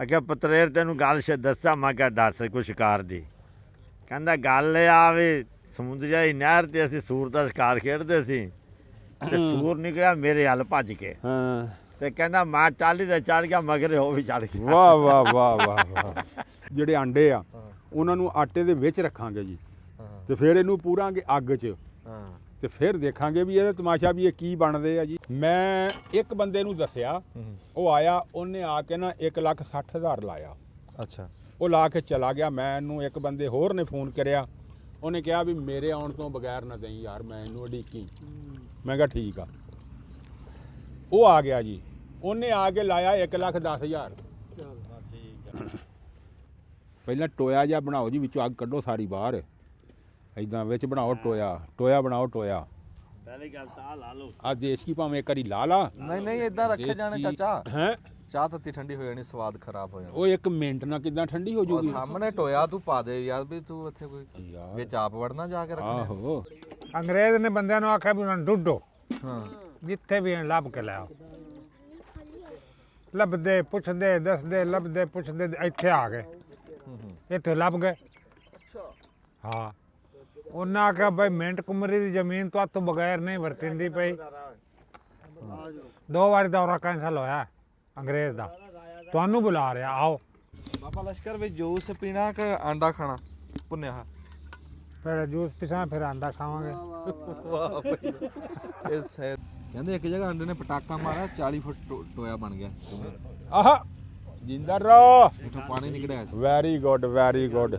आख्या पतरेर तेनू गल दसा। मैं क्या दस कोई शिकार दी। कहंदा गल ये आ भी समुद्री नहर ते असीं सूर दा शिकार खेडदे सी ते सूर निकलिया मेरे हल भज के ते कहंदा मैं टाली ते चढ़ गया मगरे ਉਹ ਵੀ ਚੜ ਗਿਆ। ਵਾਹ ਵਾਹ ਵਾਹ ਵਾਹ ਵਾਹ। ਜਿਹੜੇ ਆਂਡੇ ਆ ਉਹਨਾਂ ਨੂੰ ਆਟੇ ਦੇ ਵਿੱਚ ਰੱਖਾਂਗੇ ਜੀ ਤੇ ਫਿਰ ਇਹਨੂੰ ਪੂਰਾਂਗੇ ਅੱਗ 'ਚ ਤੇ ਫਿਰ ਦੇਖਾਂਗੇ ਵੀ ਇਹਦਾ ਤਮਾਸ਼ਾ ਵੀ ਇਹ ਕੀ ਬਣਦੇ ਆ ਜੀ। ਮੈਂ ਇੱਕ ਬੰਦੇ ਨੂੰ ਦੱਸਿਆ, ਉਹ ਆਇਆ, ਉਹਨੇ ਆ ਕੇ ਨਾ 1,60,000 ਲਾਇਆ। ਅੱਛਾ। ਉਹ ਲਾ ਕੇ ਚਲਾ ਗਿਆ। ਮੈਨੂੰ ਇੱਕ ਬੰਦੇ ਹੋਰ ਨੇ ਫੋਨ ਕਰਿਆ, ਉਹਨੇ ਕਿਹਾ ਵੀ ਮੇਰੇ ਆਉਣ ਤੋਂ ਬਗੈਰ ਨਾ ਦੇਈਂ ਯਾਰ, ਮੈਂ ਇਹਨੂੰ ਉਡੀਕੀ। ਮੈਂ ਕਿਹਾ ਠੀਕ ਆ। ਉਹ ਆ ਗਿਆ ਜੀ, ਉਹਨੇ ਆ ਕੇ ਲਾਇਆ 1,10,000। ਪਹਿਲਾਂ ਟੋਇਆ ਜਿਹਾ ਬਣਾਓ ਜੀ, ਵਿੱਚੋਂ ਅੱਗ ਕੱਢੋ ਸਾਰੀ ਬਾਹਰ, ਇੱਦਾਂ ਵਿੱਚ ਬਣਾਓ ਟੋਇਆ ਬਣਾਓ ਟੋਇਆ। ਪਹਿਲੀ ਗੱਲ ਤਾਂ ਲਾ ਲਓ ਆ ਦੇਸੀ ਭਾਵੇਂ ਇੱਕ ਵਾਰੀ ਲਾ ਲਾ। ਨਹੀਂ ਇਦਾਂ ਰੱਖੇ ਜਾਣੇ ਚਾਚਾ। ਹੈ ਚਾਹ ਤੱਤੀ ਠੰਡੀ ਹੋ ਜਾਣੀ, ਸਵਾਦ ਖਰਾਬ ਹੋ ਜਾਣਾ। ਉਹ 1 ਮਿੰਟ ਨਾਲ ਕਿੱਦਾਂ ਠੰਡੀ ਹੋ ਜੂਗੀ। ਸਾਹਮਣੇ ਟੋਇਆ ਤੂੰ ਪਾ ਦੇ ਯਾਰ, ਵੀ ਤੂੰ ਇੱਥੇ ਕੋਈ ਵਿੱਚ ਆਪ ਵੜਨਾ ਜਾ ਕੇ ਰੱਖਣਾ। ਆਹੋ ਅੰਗਰੇਜ਼ ਨੇ ਬੰਦਿਆਂ ਨੂੰ ਆਖਿਆ ਵੀ ਉਹਨਾਂ ਨੂੰ ਢੂੰਡੋ, ਹਾਂ ਜਿੱਥੇ ਵੀ ਲੱਭ ਕੇ ਲਿਆਓ। ਲੱਭਦੇ ਪੁੱਛਦੇ ਦੱਸਦੇ ਲੱਭਦੇ ਪੁੱਛਦੇ ਇੱਥੇ ਆ ਗਏ। ਇੱਥੇ ਲੱਭ ਗਏ। ਹਾਂ, ਉਹਨਾਂ ਆਖਿਆ ਬਈ ਮਿੰਟ ਕੁਮਰੀ ਦੀ ਜ਼ਮੀਨ ਤੋਂ ਤੋਂ ਬਗੈਰ ਨਹੀਂ ਵਰਤਿੰਦੀ ਪਈ। 2 ਵਾਰੀ ਦੌਰਾ ਕੈਂਸਲ ਹੋਇਆ ਅੰਗਰੇਜ਼ ਦਾ। ਤੁਹਾਨੂੰ ਬੁਲਾ ਰਿਹਾ, ਆਓ। ਬਾਬਾ ਲਸ਼ਕਰ ਵੀ ਜੂਸ ਪੀਣਾ ਕਿ ਆਂਡਾ ਖਾਣਾ ਪੁੰਨਿਆ? ਫਿਰ ਜੂਸ ਪੀਸਾਂ, ਫਿਰ ਆਂਡਾ ਖਾਵਾਂਗੇ। ਵਾਹ ਬਈ, ਇਹ ਸੈਦ ਕਹਿੰਦੇ ਇੱਕ ਜਗ੍ਹਾ ਆਂਡੇ ਨੇ ਪਟਾਕਾ ਮਾਰਿਆ, 40 ਫੁੱਟ ਟੋਇਆ ਬਣ ਗਿਆ। ਆਹ ਜਿੰਦਰ ਰੋ ਉੱਥੋਂ ਪਾਣੀ ਨਿਕੜਿਆ ਸੀ। Very good very good.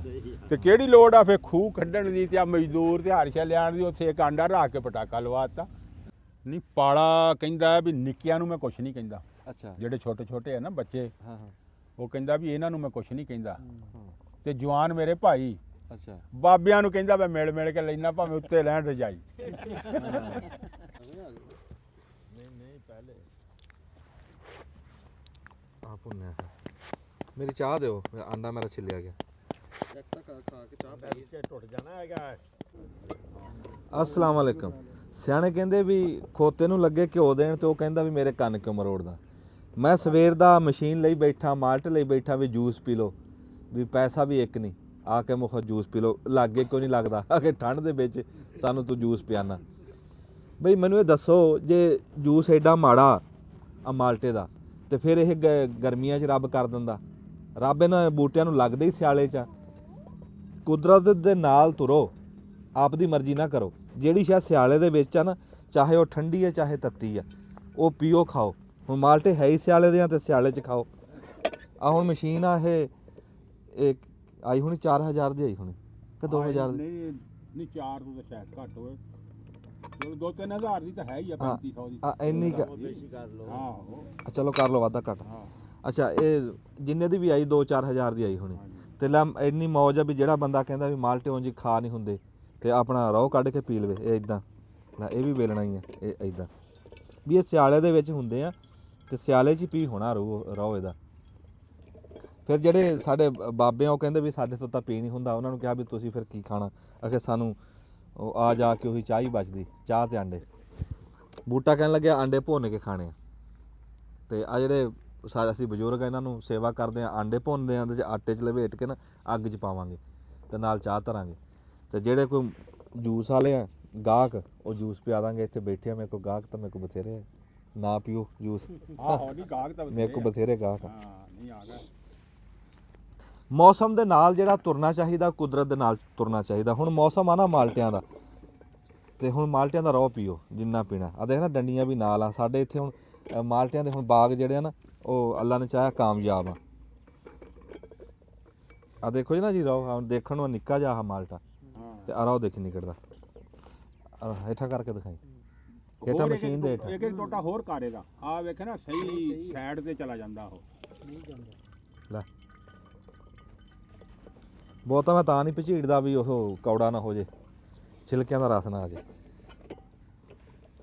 ਤੇ ਕਿਹੜੀ ਲੋੜ ਆ ਫੇ ਖੂਹ ਕੱਢਣ ਦੀ ਤੇ ਆ ਮਜ਼ਦੂਰ ਤੇ ਹਾਰਸ਼ਾ ਲਿਆਣ ਦੀ? ਉੱਥੇ ਇੱਕ ਆਂਡਾ ਰੱਖ ਕੇ ਪਟਾਕਾ ਲਵਾਤਾ। ਨਹੀਂ ਪਾਲਾ ਕਹਿੰਦਾ ਵੀ ਨਿੱਕਿਆਂ ਨੂੰ ਮੈਂ ਕੁਛ ਨਹੀਂ ਕਹਿੰਦਾ। ਅੱਛਾ। ਜਿਹੜੇ ਛੋਟੇ ਛੋਟੇ ਆ ਨਾ ਬੱਚੇ, ਹਾਂ ਉਹ ਕਹਿੰਦਾ ਵੀ ਇਹਨਾਂ ਨੂੰ ਮੈਂ ਕੁਛ ਨਹੀਂ ਕਹਿੰਦਾ। ਤੇ ਜਵਾਨ ਮੇਰੇ ਭਾਈ ਅੱਛਾ। ਬਾਬਿਆਂ ਨੂੰ ਕਹਿੰਦਾ ਮੈਂ ਮਿਲ ਕੇ ਲੈਣਾ, ਭਾਵੇਂ ਉੱਤੇ ਲੈਣ ਰਜਾਈ। ਆ ਪੁੰਨਿਆ ਮੇਰੀ ਚਾਹ ਦਿਓ, ਆਂਡਾ ਮੇਰਾ ਛਿੱਲਿਆ ਗਿਆ। ਟੁੱਟ ਜਾਣਾ ਹੈਗਾ। अस्सलाम वालेकुम। ਸਿਆਣੇ ਕਹਿੰਦੇ ਵੀ ਖੋਤੇ ਨੂੰ ਲੱਗੇ ਘਿਓ ਦੇਣ ਤੇ ਉਹ ਕਹਿੰਦਾ ਵੀ ਮੇਰੇ ਕੰਨ ਕਿਉਂ ਮਰੋੜਦਾ। ਮੈਂ ਸਵੇਰ ਦਾ ਮਸ਼ੀਨ ਲਈ ਬੈਠਾ, ਮਾਲਟ ਲਈ ਬੈਠਾ ਵੀ ਜੂਸ ਪੀ ਲਓ, ਵੀ ਪੈਸਾ ਵੀ ਇੱਕ ਨਹੀਂ, ਆ ਕੇ ਮੁਖ ਜੂਸ ਪੀ ਲਓ। ਲਾਗੇ ਕਿਉਂ ਨਹੀਂ ਲੱਗਦਾ ਆ ਕੇ ਠੰਡ ਦੇ ਵਿੱਚ ਸਾਨੂੰ ਤੂੰ ਜੂਸ ਪਿਆਣਾ। ਬਈ ਮੈਨੂੰ ਇਹ ਦੱਸੋ, ਜੇ ਜੂਸ ਐਡਾ ਮਾੜਾ ਆ ਮਾਲਟੇ ਦਾ, ਤੇ ਫਿਰ ਇਹ ਗਰਮੀਆਂ 'ਚ ਰੱਬ ਕਰ ਦਿੰਦਾ। ਰੱਬ ਇਹਨਾਂ ਬੂਟਿਆਂ ਨੂੰ ਲੱਗਦਾ ਹੀ ਸਿਆਲੇ 'ਚ। ਕੁਦਰਤ ਦੇ ਨਾਲ ਤੁਰੋ, ਆਪ ਦੀ ਮਰਜ਼ੀ ਨਾ ਕਰੋ। ਜਿਹੜੀ ਸ਼ਾਇਦ ਸਿਆਲੇ ਦੇ ਵਿੱਚ ਆ ਨਾ, ਚਾਹੇ ਉਹ ਠੰਡੀ ਹੈ ਚਾਹੇ ਤੱਤੀ ਆ, ਉਹ ਪੀਓ ਖਾਓ। ਹੁਣ ਮਾਲਟੇ ਹੈ ਹੀ ਸਿਆਲੇ ਦੇ ਆ ਤੇ ਸਿਆਲੇ 'ਚ ਖਾਓ। ਆ ਹੁਣ ਮਸ਼ੀਨ ਆ ਇਹ ਆਈ ਹੋਣੀ 4000 ਦੀ ਆਈ ਹੋਣੀ ਕਿ 2000 ਦੀ? ਨਹੀਂ 4 ਤੋਂ ਤਾਂ ਸ਼ਾਇਦ ਘੱਟ ਹੋਏ। ਚਲੋ 2-3000 ਦੀ ਤਾਂ ਹੈ ਹੀ ਆ, 3500 ਦੀ। ਆ ਇੰਨੀ ਕਰ ਲਓ। ਆਹੋ ਚਲੋ ਕਰ ਲਓ ਵਾਧਾ ਘੱਟ। ਅੱਛਾ, ਇਹ ਜਿੰਨੇ ਦੀ ਵੀ ਆਈ 2-4 ਹਜ਼ਾਰ ਦੀ ਆਈ ਹੋਣੀ। ਤੇ ਲੈ ਇੰਨੀ ਮੌਜ ਆ ਵੀ ਜਿਹੜਾ ਬੰਦਾ ਕਹਿੰਦਾ ਵੀ ਮਾਲਟੇ ਉਂਝ ਖਾ ਨਹੀਂ ਹੁੰਦੇ ਤੇ ਆਪਣਾ ਰੋਹ ਕੱਢ ਕੇ ਪੀ ਲਵੇ। ਇਹ ਇਦਾਂ ਨਾ, ਇਹ ਵੀ ਵੇਲਣਾ ਹੀ ਆ। ਇਹ ਇਦਾਂ ਵੀ ਇਹ ਸਿਆਲੇ ਦੇ ਵਿੱਚ ਹੁੰਦੇ ਆ ਤੇ ਸਿਆਲੇ 'ਚ ਹੀ ਪੀ ਹੋਣਾ ਰੋਹ ਇਹਦਾ। ਫਿਰ ਜਿਹੜੇ ਸਾਡੇ ਬਾਬੇ ਆ ਉਹ ਕਹਿੰਦੇ ਵੀ ਸਾਡੇ ਤੋਂ ਤਾਂ ਪੀ ਨਹੀਂ ਹੁੰਦਾ। ਉਹਨਾਂ ਨੂੰ ਕਿਹਾ ਵੀ ਤੁਸੀਂ ਫਿਰ ਕੀ ਖਾਣਾ? ਅਖੇ ਸਾਨੂੰ ਉਹ ਆ ਜਾ ਕੇ ਉਹੀ ਚਾਹ ਹੀ ਬਚਦੀ, ਚਾਹ ਤੇ ਆਂਡੇ। ਬੂਟਾ ਕਹਿਣ ਲੱਗਿਆ ਆਂਡੇ ਭੁੰਨ ਕੇ ਖਾਣੇ ਆ। ਤੇ ਆ ਜਿਹੜੇ ਸਾਡੇ ਅਸੀਂ ਬਜ਼ੁਰਗ ਆ, ਇਹਨਾਂ ਨੂੰ ਸੇਵਾ ਕਰਦੇ ਆ, ਆਂਡੇ ਭੁੰਨਦੇ ਆ, ਉਹਦੇ 'ਚ ਆਟੇ 'ਚ ਲਪੇਟ ਕੇ ਨਾ ਅੱਗ 'ਚ ਪਾਵਾਂਗੇ ਤੇ ਨਾਲ ਚਾਹ ਧਰਾਂਗੇ। ਤੇ ਜਿਹੜੇ ਕੋਈ ਜੂਸ ਵਾਲੇ ਆ ਗਾਹਕ, ਉਹ ਜੂਸ ਪਿਆ ਦਾਂਗੇ। ਇੱਥੇ ਬੈਠੇ ਆ ਮੇਰੇ ਕੋਲ ਗਾਹਕ, ਤਾਂ ਮੇਰੇ ਕੋਲ ਬਥੇਰੇ ਆ। ਨਾ ਪੀਓ ਜੂਸ, ਆਹੋ ਨਹੀਂ ਗਾਹਕ ਤਾਂ ਮੇਰੇ ਕੋਲ ਬਥੇਰੇ ਗਾਹਕ ਆ। ਹਾਂ ਨਹੀਂ ਆ ਗਿਆ। ਮੌਸਮ ਦੇ ਨਾਲ ਜਿਹੜਾ ਤੁਰਨਾ ਚਾਹੀਦਾ, ਕੁਦਰਤ ਦੇ ਨਾਲ ਤੁਰਨਾ ਚਾਹੀਦਾ। ਹੁਣ ਮੌਸਮ ਆ ਨਾ ਮਾਲਟਿਆਂ ਦਾ, ਤੇ ਹੁਣ ਮਾਲਟਿਆਂ ਦਾ ਰੋਹ ਪੀਓ ਜਿੰਨਾ ਪੀਣਾ। ਆ ਦੇਖ ਨਾ ਡੰਡੀਆਂ ਵੀ ਨਾਲ ਆ ਸਾਡੇ ਇੱਥੇ। ਹੁਣ ਮਾਲਟਿਆਂ ਦੇ ਹੁਣ ਬਾਗ ਜਿਹੜੇ ਆ ਨਾ, ਉਹ ਅੱਲਾ ਨੇ ਚਾਹਿਆ ਕਾਮਯਾਬ ਆ। ਆ ਦੇਖੋ ਜੀ ਨਾ ਜੀ ਰੋਹ, ਦੇਖਣ ਨੂੰ ਨਿੱਕਾ ਜਿਹਾ ਆ ਮਾਲਟਾ, ਤੇ ਆ ਰੋਹ ਦੇਖ ਨਿਕਲਦਾ। ਹੇਠਾਂ ਕਰਕੇ ਦਿਖਾਈ, ਹੇਠਾਂ ਮਸ਼ੀਨ ਦੇ ਹੇਠਾਂ। ਇੱਕ ਟੋਟਾ ਹੋਰ ਕਾਰੇ ਦਾ ਆ ਵੇਖੇ ਨਾ, ਸਹੀ ਸਾਈਡ ਤੇ ਚਲਾ ਜਾਂਦਾ ਉਹ। ਲੈ ਬਹੁਤਾ ਮੈਂ ਤਾਂ ਨਹੀਂ ਭਚੀੜਦਾ ਵੀ ਉਹ ਕੌੜਾ ਨਾ ਹੋ ਜੇ, ਛਿਲਕਿਆਂ ਦਾ ਰਸ ਨਾ ਆ ਜੇ।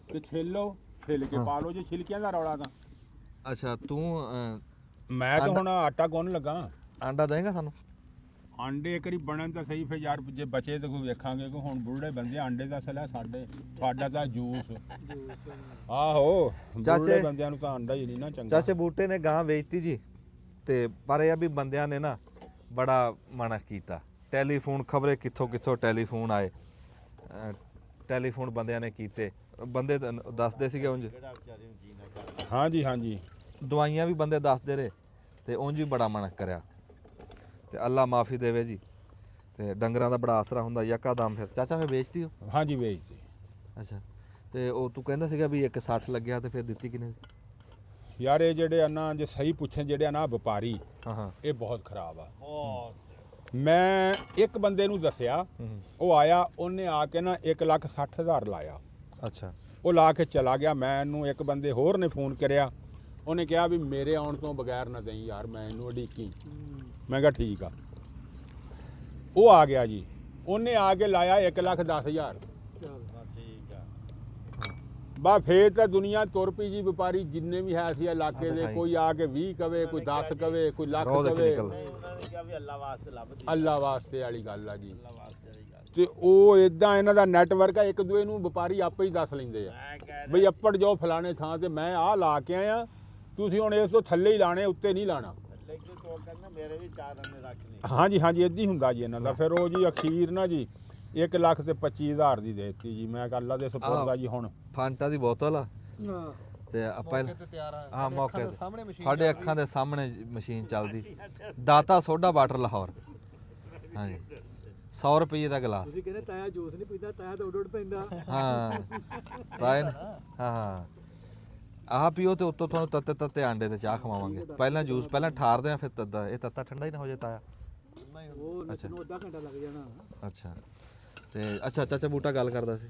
ਤੇ ਛਿੱਲੋ, ਛਿੱਲ ਕੇ ਪਾ ਲਓ ਜੇ ਛਿਲਕਿਆਂ ਦਾ ਰੌਲਾ ਤਾਂ। ਅੱਛਾ, ਤੂੰ ਮੈਂ ਤਾਂ ਹੁਣ ਆਟਾ ਗੁੰਨ ਲੱਗਾ। ਆਂਡਾ ਦੇਂਗਾ ਸਾਨੂੰ? ਆਂਡੇ ਇੱਕ ਵਾਰੀ ਬਣਨ ਤਾਂ ਸਹੀ, ਫਿਰ ਯਾਰ ਜੇ ਬਚੇ ਤਾਂ ਕੋਈ ਵੇਖਾਂਗੇ। ਕਿ ਹੁਣ ਬੁੱਢੇ ਬੰਦੇ ਆਂਡੇ ਦਾ ਸਲਾ ਸਾਡੇ, ਸਾਡਾ ਤਾਂ ਜੂਸ। ਆਹੋ ਚਾਚੇ ਬੁੱਢੇ ਬੰਦਿਆਂ ਨੂੰ ਤਾਂ ਆਂਡਾ ਹੀ ਨਹੀਂ ਨਾ ਚੰਗਾ। ਚਾਚੇ ਬੂਟੇ ਨੇ ਗਾਂ ਵੇਚਤੀ ਜੀ? ਤੇ ਪਰ ਇਹ ਆ ਵੀ ਬੰਦਿਆਂ ਨੇ ਨਾ ਬੜਾ ਮਨਾ ਕੀਤਾ। ਟੈਲੀਫੋਨ ਖਬਰੇ ਕਿੱਥੋਂ ਕਿੱਥੋਂ ਟੈਲੀਫੋਨ ਆਏ, ਟੈਲੀਫੋਨ ਬੰਦਿਆਂ ਨੇ ਕੀਤੇ। ਬੰਦੇ ਦੱਸਦੇ ਸੀਗੇ ਉਂਝ ਹਾਂਜੀ ਹਾਂਜੀ ਦਵਾਈਆਂ ਵੀ ਬੰਦੇ ਦੱਸਦੇ ਰਹੇ ਤੇ ਉਂਝ ਵੀ ਬੜਾ ਮਨਾ ਕਰਿਆ। ਤੇ ਅੱਲਾ ਮਾਫੀ ਦੇਵੇ ਜੀ। ਤੇ ਡੰਗਰਾਂ ਦਾ ਬੜਾ ਆਸਰਾ ਹੁੰਦਾ ਯਕਾਦਮ। ਫਿਰ ਚਾਚਾ ਫਿਰ ਵੇਚਦੀ ਹੋ? ਹਾਂਜੀ ਵੇਚਦੇ। ਅੱਛਾ ਤੇ ਉਹ ਤੂੰ ਕਹਿੰਦਾ ਸੀਗਾ ਵੀ ਇੱਕ 60 ਲੱਗਿਆ ਤੇ ਫਿਰ ਦਿੱਤੀ ਕਿਨੇ? ਯਾਰ ਇਹ ਜਿਹੜੇ ਆ ਨਾ, ਜੇ ਸਹੀ ਪੁੱਛਣ, ਜਿਹੜੇ ਆ ਨਾ ਵਪਾਰੀ, ਹਾਂ ਇਹ ਬਹੁਤ ਖਰਾਬ ਆ। ਮੈਂ ਇੱਕ ਬੰਦੇ ਨੂੰ ਦੱਸਿਆ, ਉਹ ਆਇਆ, ਉਹਨੇ ਆ ਕੇ ਨਾ 1,60,000 ਲਾਇਆ। ਅੱਛਾ ਉਹ ਲਾ ਕੇ ਚਲਾ ਗਿਆ। ਮੈਨੂੰ ਇੱਕ ਬੰਦੇ ਹੋਰ ਨੇ ਫੋਨ ਕਰਿਆ, ਉਹਨੇ ਕਿਹਾ ਵੀ ਮੇਰੇ ਆਉਣ ਤੋਂ ਬਗੈਰ ਨਾ ਦੇਈ ਯਾਰ, ਮੈਂ ਇਹਨੂੰ ਉਡੀਕੀ। ਮੈਂ ਕਿਹਾ ਠੀਕ ਆ। ਉਹ ਆ ਗਿਆ ਜੀ, ਉਹਨੇ ਆ ਕੇ ਲਾਇਆ 1,10,000। ਬਾ ਫੇਰ ਤਾਂ ਦੁਨੀਆ ਤੁਰ ਪਈ ਜੀ। ਵਪਾਰੀ ਜਿੰਨੇ ਵੀ ਹੈ ਸੀ ਇਲਾਕੇ ਦੇ, ਕੋਈ ਆ ਕੇ 20 ਕਵੇ, ਕੋਈ 10 ਕਵੇ, ਕੋਈ ਲੱਖ ਕਵੇ। ਅੱਲਾ ਵਾਸਤੇ ਵਾਲੀ ਗੱਲ ਆ ਜੀ। ਤੇ ਉਹ ਇਦਾਂ ਇਹਨਾਂ ਦਾ ਨੈਟਵਰਕ ਆ, ਇੱਕ ਦੂਏ ਨੂੰ ਵਪਾਰੀ ਆਪੇ ਹੀ ਦੱਸ ਲੈਂਦੇ ਆ ਬਈ ਅੱਪੜ ਜੋ ਫਲਾਣੇ ਥਾਂ ਤੇ ਮੈਂ ਆਹ ਲਾ ਕੇ ਆਇਆ, ਤੁਸੀਂ ਹੁਣ ਇਸ ਤੋਂ ਥੱਲੇ ਹੀ ਲਾਣੇ, ਉੱਤੇ ਨਹੀਂ ਲਾਣਾ। ਹਾਂਜੀ ਹਾਂਜੀ ਇੱਦਾਂ ਹੀ ਹੁੰਦਾ ਜੀ ਇਹਨਾਂ ਦਾ। ਫਿਰ ਉਹ ਜੀ ਅਖੀਰ ਨਾ ਜੀ 1,25,000 ਦੀ ਦੇ ਦਿੱਤੀ ਜੀ। ਮੈਂ ਕਿਹਾ ਅੱਲਾ ਦੇ ਸਪੁਰਦ ਆ ਜੀ। ਹੁਣ ਫਾਂਟਾ ਦੀ ਬੋਤਲ ਆ ਤੇ ਆਪਾਂ ਹਾਂ ਮੌਕੇ ਤੇ ਸਾਡੇ ਅੱਖਾਂ ਦੇ ਸਾਹਮਣੇ ਮਸ਼ੀਨ ਚੱਲਦੀ। ਦਾਤਾ ਸੋਡਾ ਵਾਟਰ ਲਾਹੌਰ। ਹਾਂਜੀ 100 ਰੁਪਏ ਦਾ ਗਲਾਸ। ਤੁਸੀਂ ਕਹਿੰਦੇ ਤਾਇਆ ਜੂਸ ਨਹੀਂ ਪੀਂਦਾ, ਤਾਇਆ ਤਾਂ ਉੱਡ ਪੈਂਦਾ। ਹਾਂ ਤਾਏ ਨੇ ਹਾਂ ਆਹ ਪੀਓ ਤੇ ਉੱਤੋਂ ਤੁਹਾਨੂੰ ਤੱਤੇ ਤੱਤੇ ਆਂਡੇ ਤੇ ਚਾਹ ਖਵਾਵਾਂਗੇ। ਪਹਿਲਾਂ ਜੂਸ ਪਹਿਲਾਂ ਠਾਰਦੇ ਆ ਫਿਰ ਤੱਤਾ। ਇਹ ਤੱਤਾ ਠੰਡਾ ਹੀ ਨਾ ਹੋ ਜਾਏ ਤਾਇਆ। ਉਹ ਨੱਚਣ ਅੱਧਾ ਘੰਟਾ ਲੱਗ ਜਾਣਾ। ਅੱਛਾ ਤੇ ਅੱਛਾ ਚਾਚਾ ਬੂਟਾ ਗੱਲ ਕਰਦਾ ਸੀ।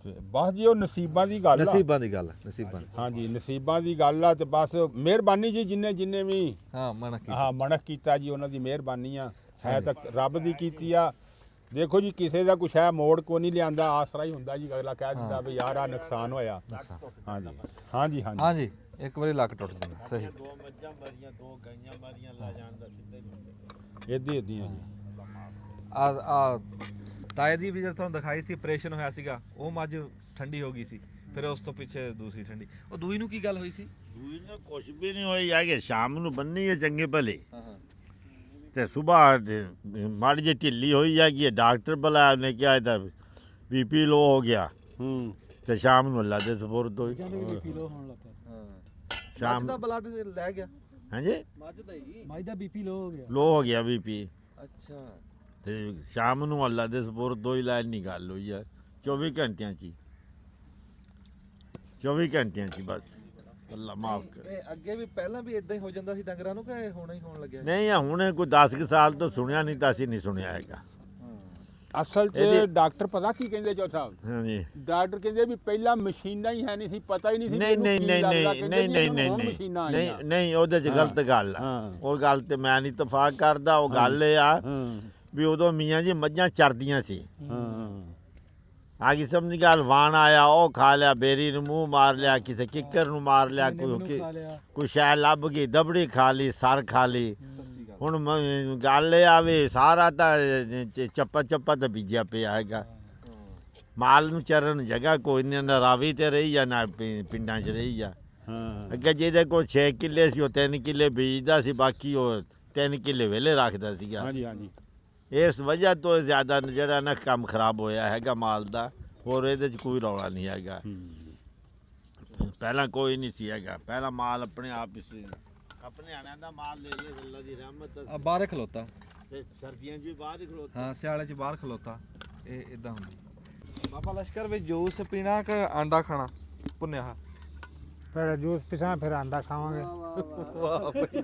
ਤੇ ਬਸ ਜੀ ਉਹ ਨਸੀਬਾਂ ਦੀ ਗੱਲ ਆ। ਨਸੀਬਾਂ ਦੀ ਗੱਲ ਨਸੀਬਾਂ। ਹਾਂਜੀ ਨਸੀਬਾਂ ਦੀ ਗੱਲ ਆ। ਤੇ ਬਸ ਮਿਹਰਬਾਨੀ ਜੀ, ਜਿੰਨੇ ਵੀ ਹਾਂ ਮਨਕ ਹਾਂ ਮਨਖ ਕੀਤਾ ਜੀ, ਉਹਨਾਂ ਦੀ ਮਿਹਰਬਾਨੀ ਆ। ਹੈ ਤਾਂ ਰੱਬ ਦੀ ਕੀਤੀ ਆ। ਦੇਖੋ ਜੀ ਕਿਸੇ ਦਾ ਕੁਛ ਹੈ ਮੋੜ ਕੋ ਨਹੀਂ ਲਿਆਂਦਾ, ਆਸਰਾ ਹੀ ਹੁੰਦਾ ਜੀ। ਅਗਲਾ ਕਹਿ ਦਿੰਦਾ ਵੀ ਯਾਰ ਆ ਨੁਕਸਾਨ ਹੋਇਆ। ਹਾਂਜੀ ਹਾਂਜੀ ਹਾਂਜੀ ਹਾਂਜੀ ਇੱਕ ਵਾਰੀ ਲੱਕ ਟੁੱਟ ਜਾਂਦਾ। ਸਹੀ 2 ਮੱਝਾਂ ਮਰੀਆਂ, 2 ਗਾਈਆਂ ਮਰੀਆਂ, ਲੈ ਜਾਣ ਦਾ ਸਿੱਧਾ ਹੀ ਹੁੰਦੇ। ਇੱਦਾਂ ਆ ਜੀ। ਆ ਤਾਏ ਦੀ ਵੀ ਜਦ ਤੁਹਾਨੂੰ ਦਿਖਾਈ ਸੀ ਆਪਰੇਸ਼ਨ ਹੋਇਆ ਸੀਗਾ, ਉਹ ਮੱਝ ਠੰਡੀ ਹੋ ਗਈ ਸੀ। ਫਿਰ ਉਸ ਤੋਂ ਪਿੱਛੇ ਦੂਸਰੀ ਠੰਡੀ। ਉਹ ਦੂਈ ਨੂੰ ਕੀ ਗੱਲ ਹੋਈ ਸੀ? ਦੂਈ ਨੂੰ ਕੁਛ ਵੀ ਨਹੀਂ ਹੋਈ ਹੈਗੇ। ਸ਼ਾਮ ਨੂੰ ਬੰਨੀ ਹੈ ਚੰਗੇ ਭਲੇ ਹਾਂ ਤੇ ਸਵੇਰ ਮਾੜੀ ਜਿਹੀ ਢਿੱਲੀ ਹੋਈ ਹੈਗੀ ਹੈ। ਡਾਕਟਰ ਬੁਲਾਇਆ, ਉਹਨੇ ਕਿਹਾ ਇਹਦਾ BP ਲੋ ਹੋ ਗਿਆ। ਤੇ ਸ਼ਾਮ ਨੂੰ ਅੱਲਾ ਦੇ ਸਪੁਰਦ ਹੋਈ। ਬੀਪੀ ਲੋ ਹੋਣ ਲੱਗਾ। ਸ਼ਾਮ ਦਾ ਬਲੱਡ ਲੈ ਗਿਆ। ਹਾਂਜੀ ਮੱਝ ਦਾ ਬੀਪੀ ਲੋ ਹੋ ਗਿਆ। ਲੋ ਹੋ ਗਿਆ BP। ਅੱਛਾ ਤੇ ਸ਼ਾਮ ਨੂੰ ਅੱਲਾ ਦੇ ਸਪੁਰਦ ਹੋਈ। ਲੈ ਨਹੀਂ ਗੱਲ ਹੋਈ ਹੈ 24 ਘੰਟਿਆਂ 'ਚ ਹੀ। 24 ਘੰਟਿਆਂ 'ਚ ਹੀ ਬਸ। ਅੱਲਾ ਮਾਫ ਕਰ। ਇਹ ਅੱਗੇ ਵੀ ਪਹਿਲਾਂ ਵੀ ਇਦਾਂ ਹੀ ਹੋ ਜਾਂਦਾ ਸੀ ਡੰਗਰਾਂ ਨੂੰ ਕਿ ਹੁਣ ਹੀ ਹੋਣ ਲੱਗਿਆ? ਨਹੀਂ ਹੁਣ ਕੋਈ 10 ਕੁ ਸਾਲ ਤੋਂ ਸੁਣਿਆ ਨਹੀਂ ਤਾਂ ਅਸੀਂ ਨਹੀਂ ਸੁਣਿਆ ਹੈਗਾ। ਅਸਲ 'ਚ ਡਾਕਟਰ ਪਤਾ ਕੀ ਕਹਿੰਦੇ ਚੌ ਸਾਹਿਬ? ਹਾਂਜੀ ਡਾਕਟਰ ਕਹਿੰਦੇ ਵੀ ਪਹਿਲਾਂ ਮਸ਼ੀਨਾਂ ਹੀ ਹੈ ਨਹੀਂ ਸੀ, ਪਤਾ ਹੀ ਨਹੀਂ ਸੀ। ਨਹੀਂ ਨਹੀਂ ਨਹੀਂ ਨਹੀਂ ਨਹੀਂ ਨਹੀਂ ਨਹੀਂ ਨਹੀਂ ਉਹਦੇ 'ਚ ਗਲਤ ਗੱਲ ਆ। ਉਹ ਗੱਲ ਤੇ ਮੈਂ ਨਹੀਂ ਇਤਫਾਕ ਕਰਦਾ। ਉਹ ਗੱਲ ਇਹ ਆ ਵੀ ਉਦੋਂ ਮੀਆਂ ਜੀ ਮੱਝਾਂ ਚਰਦੀਆਂ ਸੀ। ਆ ਗਈ ਸਮਝ ਗੱਲ। ਵਾਣ ਆਇਆ, ਉਹ ਖਾ ਲਿਆ, ਬੇਰੀ ਨੂੰ ਮੂੰਹ ਮਾਰ ਲਿਆ, ਕਿਸੇ ਕਿੱਕਰ ਨੂੰ ਮਾਰ ਲਿਆ, ਕੋਈ ਸ਼ੈ ਲੱਭ ਗਈ, ਦਬੜੀ ਖਾ ਲਈ, ਸਰ ਖਾ ਲਈ। ਹੁਣ ਗੱਲ ਇਹ ਆ ਵੀ ਸਾਰਾ ਤਾਂ ਚੱਪਾ ਚੱਪਾ ਤਾਂ ਬੀਜਿਆ ਪਿਆ ਹੈਗਾ। ਮਾਲ ਨੂੰ ਚਰਨ ਜਗ੍ਹਾ ਕੋਈ ਨਹੀਂ। ਨਾ ਰਾਵੀ ਤੇ ਰਹੀ ਆ ਨਾ ਪਿੰਡਾਂ 'ਚ ਰਹੀ ਆ। ਅੱਗੇ ਜਿਹਦੇ ਕੋਲ 6 ਕਿੱਲੇ ਸੀ ਉਹ 3 ਕਿੱਲੇ ਬੀਜਦਾ ਸੀ, ਬਾਕੀ ਉਹ 3 ਕਿੱਲੇ ਵਿਹਲੇ ਰੱਖਦਾ ਸੀਗਾ। ਹਾਂਜੀ ਹਾਂਜੀ ਇਸ ਵਜ੍ਹਾ ਤੋਂ ਜ਼ਿਆਦਾ ਜਿਹੜਾ ਨਾ ਕੰਮ ਖਰਾਬ ਹੋਇਆ ਹੈਗਾ ਮਾਲ ਦਾ। ਹੋਰ ਇਹਦੇ 'ਚ ਕੋਈ ਰੌਲਾ ਨਹੀਂ ਹੈਗਾ। ਪਹਿਲਾਂ ਕੋਈ ਨਹੀਂ ਸੀ ਹੈਗਾ। ਪਹਿਲਾਂ ਮਾਲ ਆਪਣੇ ਆਪ ਹੀ ਸੀ। ਆਪਣੇ ਆਣਿਆਂ ਦਾ ਮਾਲ ਲੈ ਲੈ, ਅੱਲਾ ਦੀ ਰਹਿਮਤ। ਬਾਹਰ ਖਲੋਤਾ ਤੇ ਸਰਦੀਆਂ 'ਚ ਵੀ ਬਾਹਰ ਹੀ ਖਲੋਤਾ। ਹਾਂ ਸਿਆਲੇ 'ਚ ਬਾਹਰ ਖਲੋਤਾ। ਇਹ ਇਦਾਂ ਹੁੰਦਾ। ਬਾਬਾ ਲਸ਼ਕਰ ਵਿੱਚ ਜੂਸ ਪੀਣਾ ਕਿ ਆਂਡਾ ਖਾਣਾ ਪੁੰਨਿਆ? ਫਿਰ ਜੂਸ ਪੀਸਾਂ, ਫਿਰ ਆਂਡਾ ਖਾਵਾਂਗੇ। ਵਾਹ ਬਈ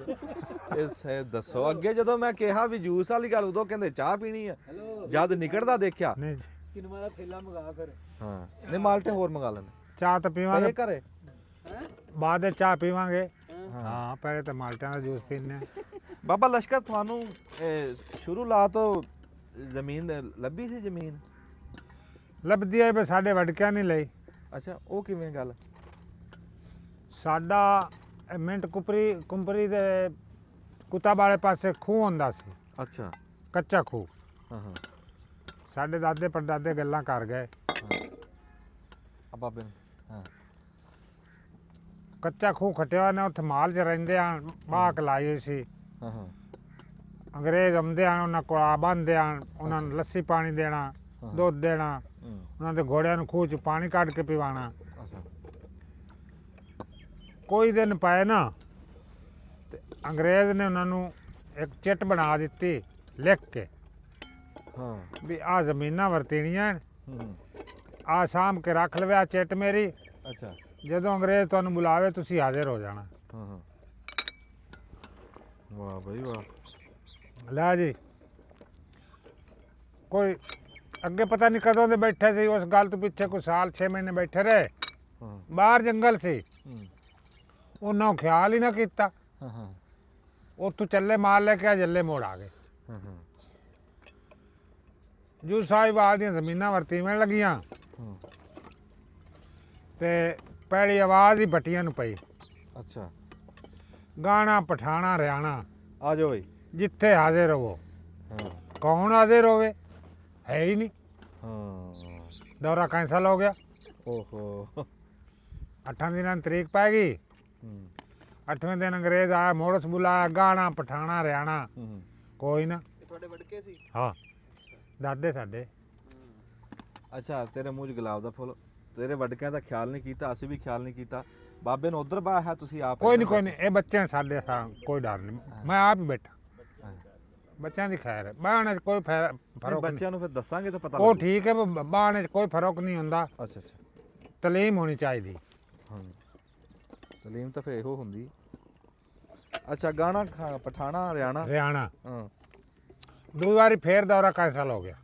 ਇਹ ਦੱਸੋ। ਅੱਗੇ ਜਦੋਂ ਮੈਂ ਕਿਹਾ ਵੀ ਜੂਸ ਵਾਲੀ ਗੱਲ, ਉਦੋਂ ਕਹਿੰਦੇ ਚਾਹ ਪੀਣੀ ਆ। ਜਦ ਨਿਕਲਦਾ ਦੇਖਿਆ ਨਹੀਂ ਕਿਨਮਾ ਦਾ ਥੈਲਾ ਮੰਗਾ ਫਿਰ। ਹਾਂ ਨਹੀਂ ਮਾਲਟੇ ਹੋਰ ਮੰਗਾ ਲੈਣੇ। ਚਾਹ ਤਾਂ ਪੀਵਾਂਗੇ, ਘਰੇ ਬਾਅਦ ਵਿੱਚ ਚਾਹ ਪੀਵਾਂਗੇ। ਹਾਂ ਪਹਿਲੇ ਤਾਂ ਮਾਲਟਿਆਂ ਦਾ ਜੂਸ ਪੀਣੇ। ਬਾਬਾ ਲਸ਼ਕਰ ਤੁਹਾਨੂੰ ਸ਼ੁਰੂ ਲਾ ਤੋਂ ਜ਼ਮੀਨ ਲੱਭੀ ਸੀ? ਜ਼ਮੀਨ ਲੱਭਦੀ ਹੈ, ਪਰ ਸਾਡੇ ਵੜਕਿਆਂ ਨਹੀਂ ਲਈ। ਅੱਛਾ ਉਹ ਕਿਵੇਂ ਗੱਲ? ਸਾਡਾ ਮਿੰਟ ਕੁੰਪਰੀ ਦੇ ਕੁਤਾਬ ਵਾਲੇ ਪਾਸੇ ਖੂਹ ਹੁੰਦਾ ਸੀ। ਅੱਛਾ ਕੱਚਾ ਖੂਹ। ਹਾਂ ਹਾਂ ਸਾਡੇ ਦਾਦੇ ਪੜਦਾਦੇ ਗੱਲਾਂ ਕਰ ਗਏ। ਆ ਬਾਬੇ ਨੂੰ ਹਾਂ ਕੱਚਾ ਖੂਹ ਖਟਿਆ ਨੇ, ਉੱਥੇ ਮਾਲ 'ਚ ਰਹਿੰਦੇ ਆ। ਬਾਕ ਲਾਈ ਹੋਈ ਸੀ। ਹਾਂ ਹਾਂ ਅੰਗਰੇਜ਼ ਆਉਂਦੇ ਹਨ, ਉਹਨਾਂ ਕੋਲ ਆ ਬੰਨਦੇ ਹਨ, ਉਹਨਾਂ ਨੂੰ ਲੱਸੀ ਪਾਣੀ ਦੇਣਾ, ਦੁੱਧ ਦੇਣਾ, ਹੂੰ, ਉਹਨਾਂ ਦੇ ਘੋੜਿਆਂ ਨੂੰ ਖੂਹ 'ਚ ਪਾਣੀ ਕੱਢ ਕੇ ਪਿਵਾਣਾ। ਅੱਛਾ ਕੋਈ ਦਿਨ ਪਏ ਨਾ ਤੇ ਅੰਗਰੇਜ਼ ਨੇ ਉਹਨਾਂ ਨੂੰ ਇੱਕ ਚਿੱਟ ਬਣਾ ਦਿੱਤੀ ਲਿਖ ਕੇ ਹਾਂ ਵੀ ਆਹ ਜ਼ਮੀਨਾਂ ਵਰਤਣੀਆਂ, ਹੂੰ ਆ ਸਾਂਭ ਕੇ ਰੱਖ ਲਵੇ ਆ ਚਿੱਟ ਮੇਰੀ, ਅੱਛਾ ਜਦੋਂ ਅੰਗਰੇਜ਼ ਤੁਹਾਨੂੰ ਬੁਲਾਵੇ ਤੁਸੀਂ ਹਾਜ਼ਰ ਹੋ ਜਾਣਾ। ਹਾਂ ਹਾਂ ਵਾਹ ਬਈ ਵਾਹ ਲੈ ਜੀ ਕੋਈ ਅੱਗੇ ਪਤਾ ਨਹੀਂ ਕਦੋਂ ਦੇ ਬੈਠੇ ਸੀ, ਉਸ ਗੱਲ ਤੋਂ ਪਿੱਛੇ ਕੋਈ ਸਾਲ 6 ਮਹੀਨੇ ਬੈਠੇ ਰਹੇ, ਹਾਂ ਬਾਹਰ ਜੰਗਲ ਸੀ, ਹੂੰ ਉਹਨਾਂ ਨੂੰ ਖਿਆਲ ਹੀ ਨਾ ਕੀਤਾ, ਹਾਂ ਹਾਂ ਉੱਥੋਂ ਚੱਲੇ ਮਾਲ ਲੈ ਕੇ ਆ ਜੱਲੇ ਮੋੜ ਆ ਗਏ। ਹਾਂ ਹਾਂ ਜੂ ਸਾਹਿਬਾਲ ਦੀਆਂ ਜ਼ਮੀਨਾਂ ਵਰਤੀਵਣ ਲੱਗੀਆਂ ਹੂੰ ਤੇ ਪਹਿਲੀ ਆਵਾਜ਼ ਹੀ ਭੱਟੀਆਂ ਨੂੰ ਪਈ, ਅੱਛਾ ਗਾਣਾ ਪਠਾਣਾ ਰਿਆਣਾ, ਆ ਜਾਓ ਬਈ ਜਿੱਥੇ ਹਾਜ਼ਰ ਹੋਵੋ। ਹਾਂ ਕੌਣ ਹਾਜ਼ਰ ਹੋਵੇ, ਹੈ ਹੀ ਨਹੀਂ। ਹਾਂ ਦੌਰਾ ਕੈਂਸਲ ਹੋ ਗਿਆ, ਓਹੋ 8 ਦਿਨਾਂ ਦੀ ਤਰੀਕ ਪੈ ਗਈ। ਹੂੰ 8ਵੇਂ ਦਿਨ ਅੰਗਰੇਜ਼ ਆਇਆ, ਮੋੜਸ ਬੁਲਾਇਆ, ਗਾਣਾ ਪਠਾਣਾ ਰਿਆਣਾ, ਹੂੰ ਕੋਈ ਨਾ। ਤੁਹਾਡੇ ਵੜਕੇ ਸੀ? ਹਾਂ ਦਾਦੇ ਸਾਡੇ। ਅੱਛਾ ਤੇਰੇ ਮੂੰਹ 'ਚ ਗੁਲਾਬ ਦਾ ਫੁੱਲ, ਤੇਰੇ ਵੱਡਕਿਆਂ ਦਾ ਖਿਆਲ ਨਹੀਂ ਕੀਤਾ, ਅਸੀਂ ਵੀ ਖਿਆਲ ਨਹੀਂ ਕੀਤਾ, ਬਾਬੇ ਨੂੰ ਉਧਰ ਬਾਇਆ ਤੁਸੀਂ ਆਪ ਕੋਈ ਨਹੀਂ ਕੋਈ ਨਹੀਂ, ਇਹ ਬੱਚੇ ਸਾਡੇ, ਹਾਂ ਕੋਈ ਡਰ ਨਹੀਂ, ਮੈਂ ਆਪ ਹੀ ਬੈਠਾ, ਹਾਂ। ਬੱਚਿਆਂ ਦੀ ਖੈਰ ਹੈ, ਬਾਹਣੇ 'ਚ ਕੋਈ ਨਹੀਂ, ਫਰਕ ਨਹੀਂ। ਬੱਚਿਆਂ ਨੂੰ ਫਿਰ ਦੱਸਾਂਗੇ ਤਾਂ ਪਤਾ ਉਹ ਲੱਗੂ। ਠੀਕ ਹੈ, ਬਾਹਣੇ 'ਚ ਕੋਈ ਫਰਕ ਨਹੀਂ ਹੁੰਦਾ, ਅੱਛਾ ਅੱਛਾ ਤਲੀਮ ਹੋਣੀ ਚਾਹੀਦੀ। ਹਾਂ ਤਲੀਮ ਤਾਂ ਫੇ ਇਹੋ ਹੁੰਦੀ। ਅੱਛਾ ਗਾਣਾ ਪਠਾਣਾ ਹਰਿਆਣਾ ਹਰਿਆਣਾ ਹਾਂ ਦੋ ਵਾਰੀ ਫੇਰ ਦੌਰਾ ਕੈਂਸਲ ਹੋ ਗਿਆ।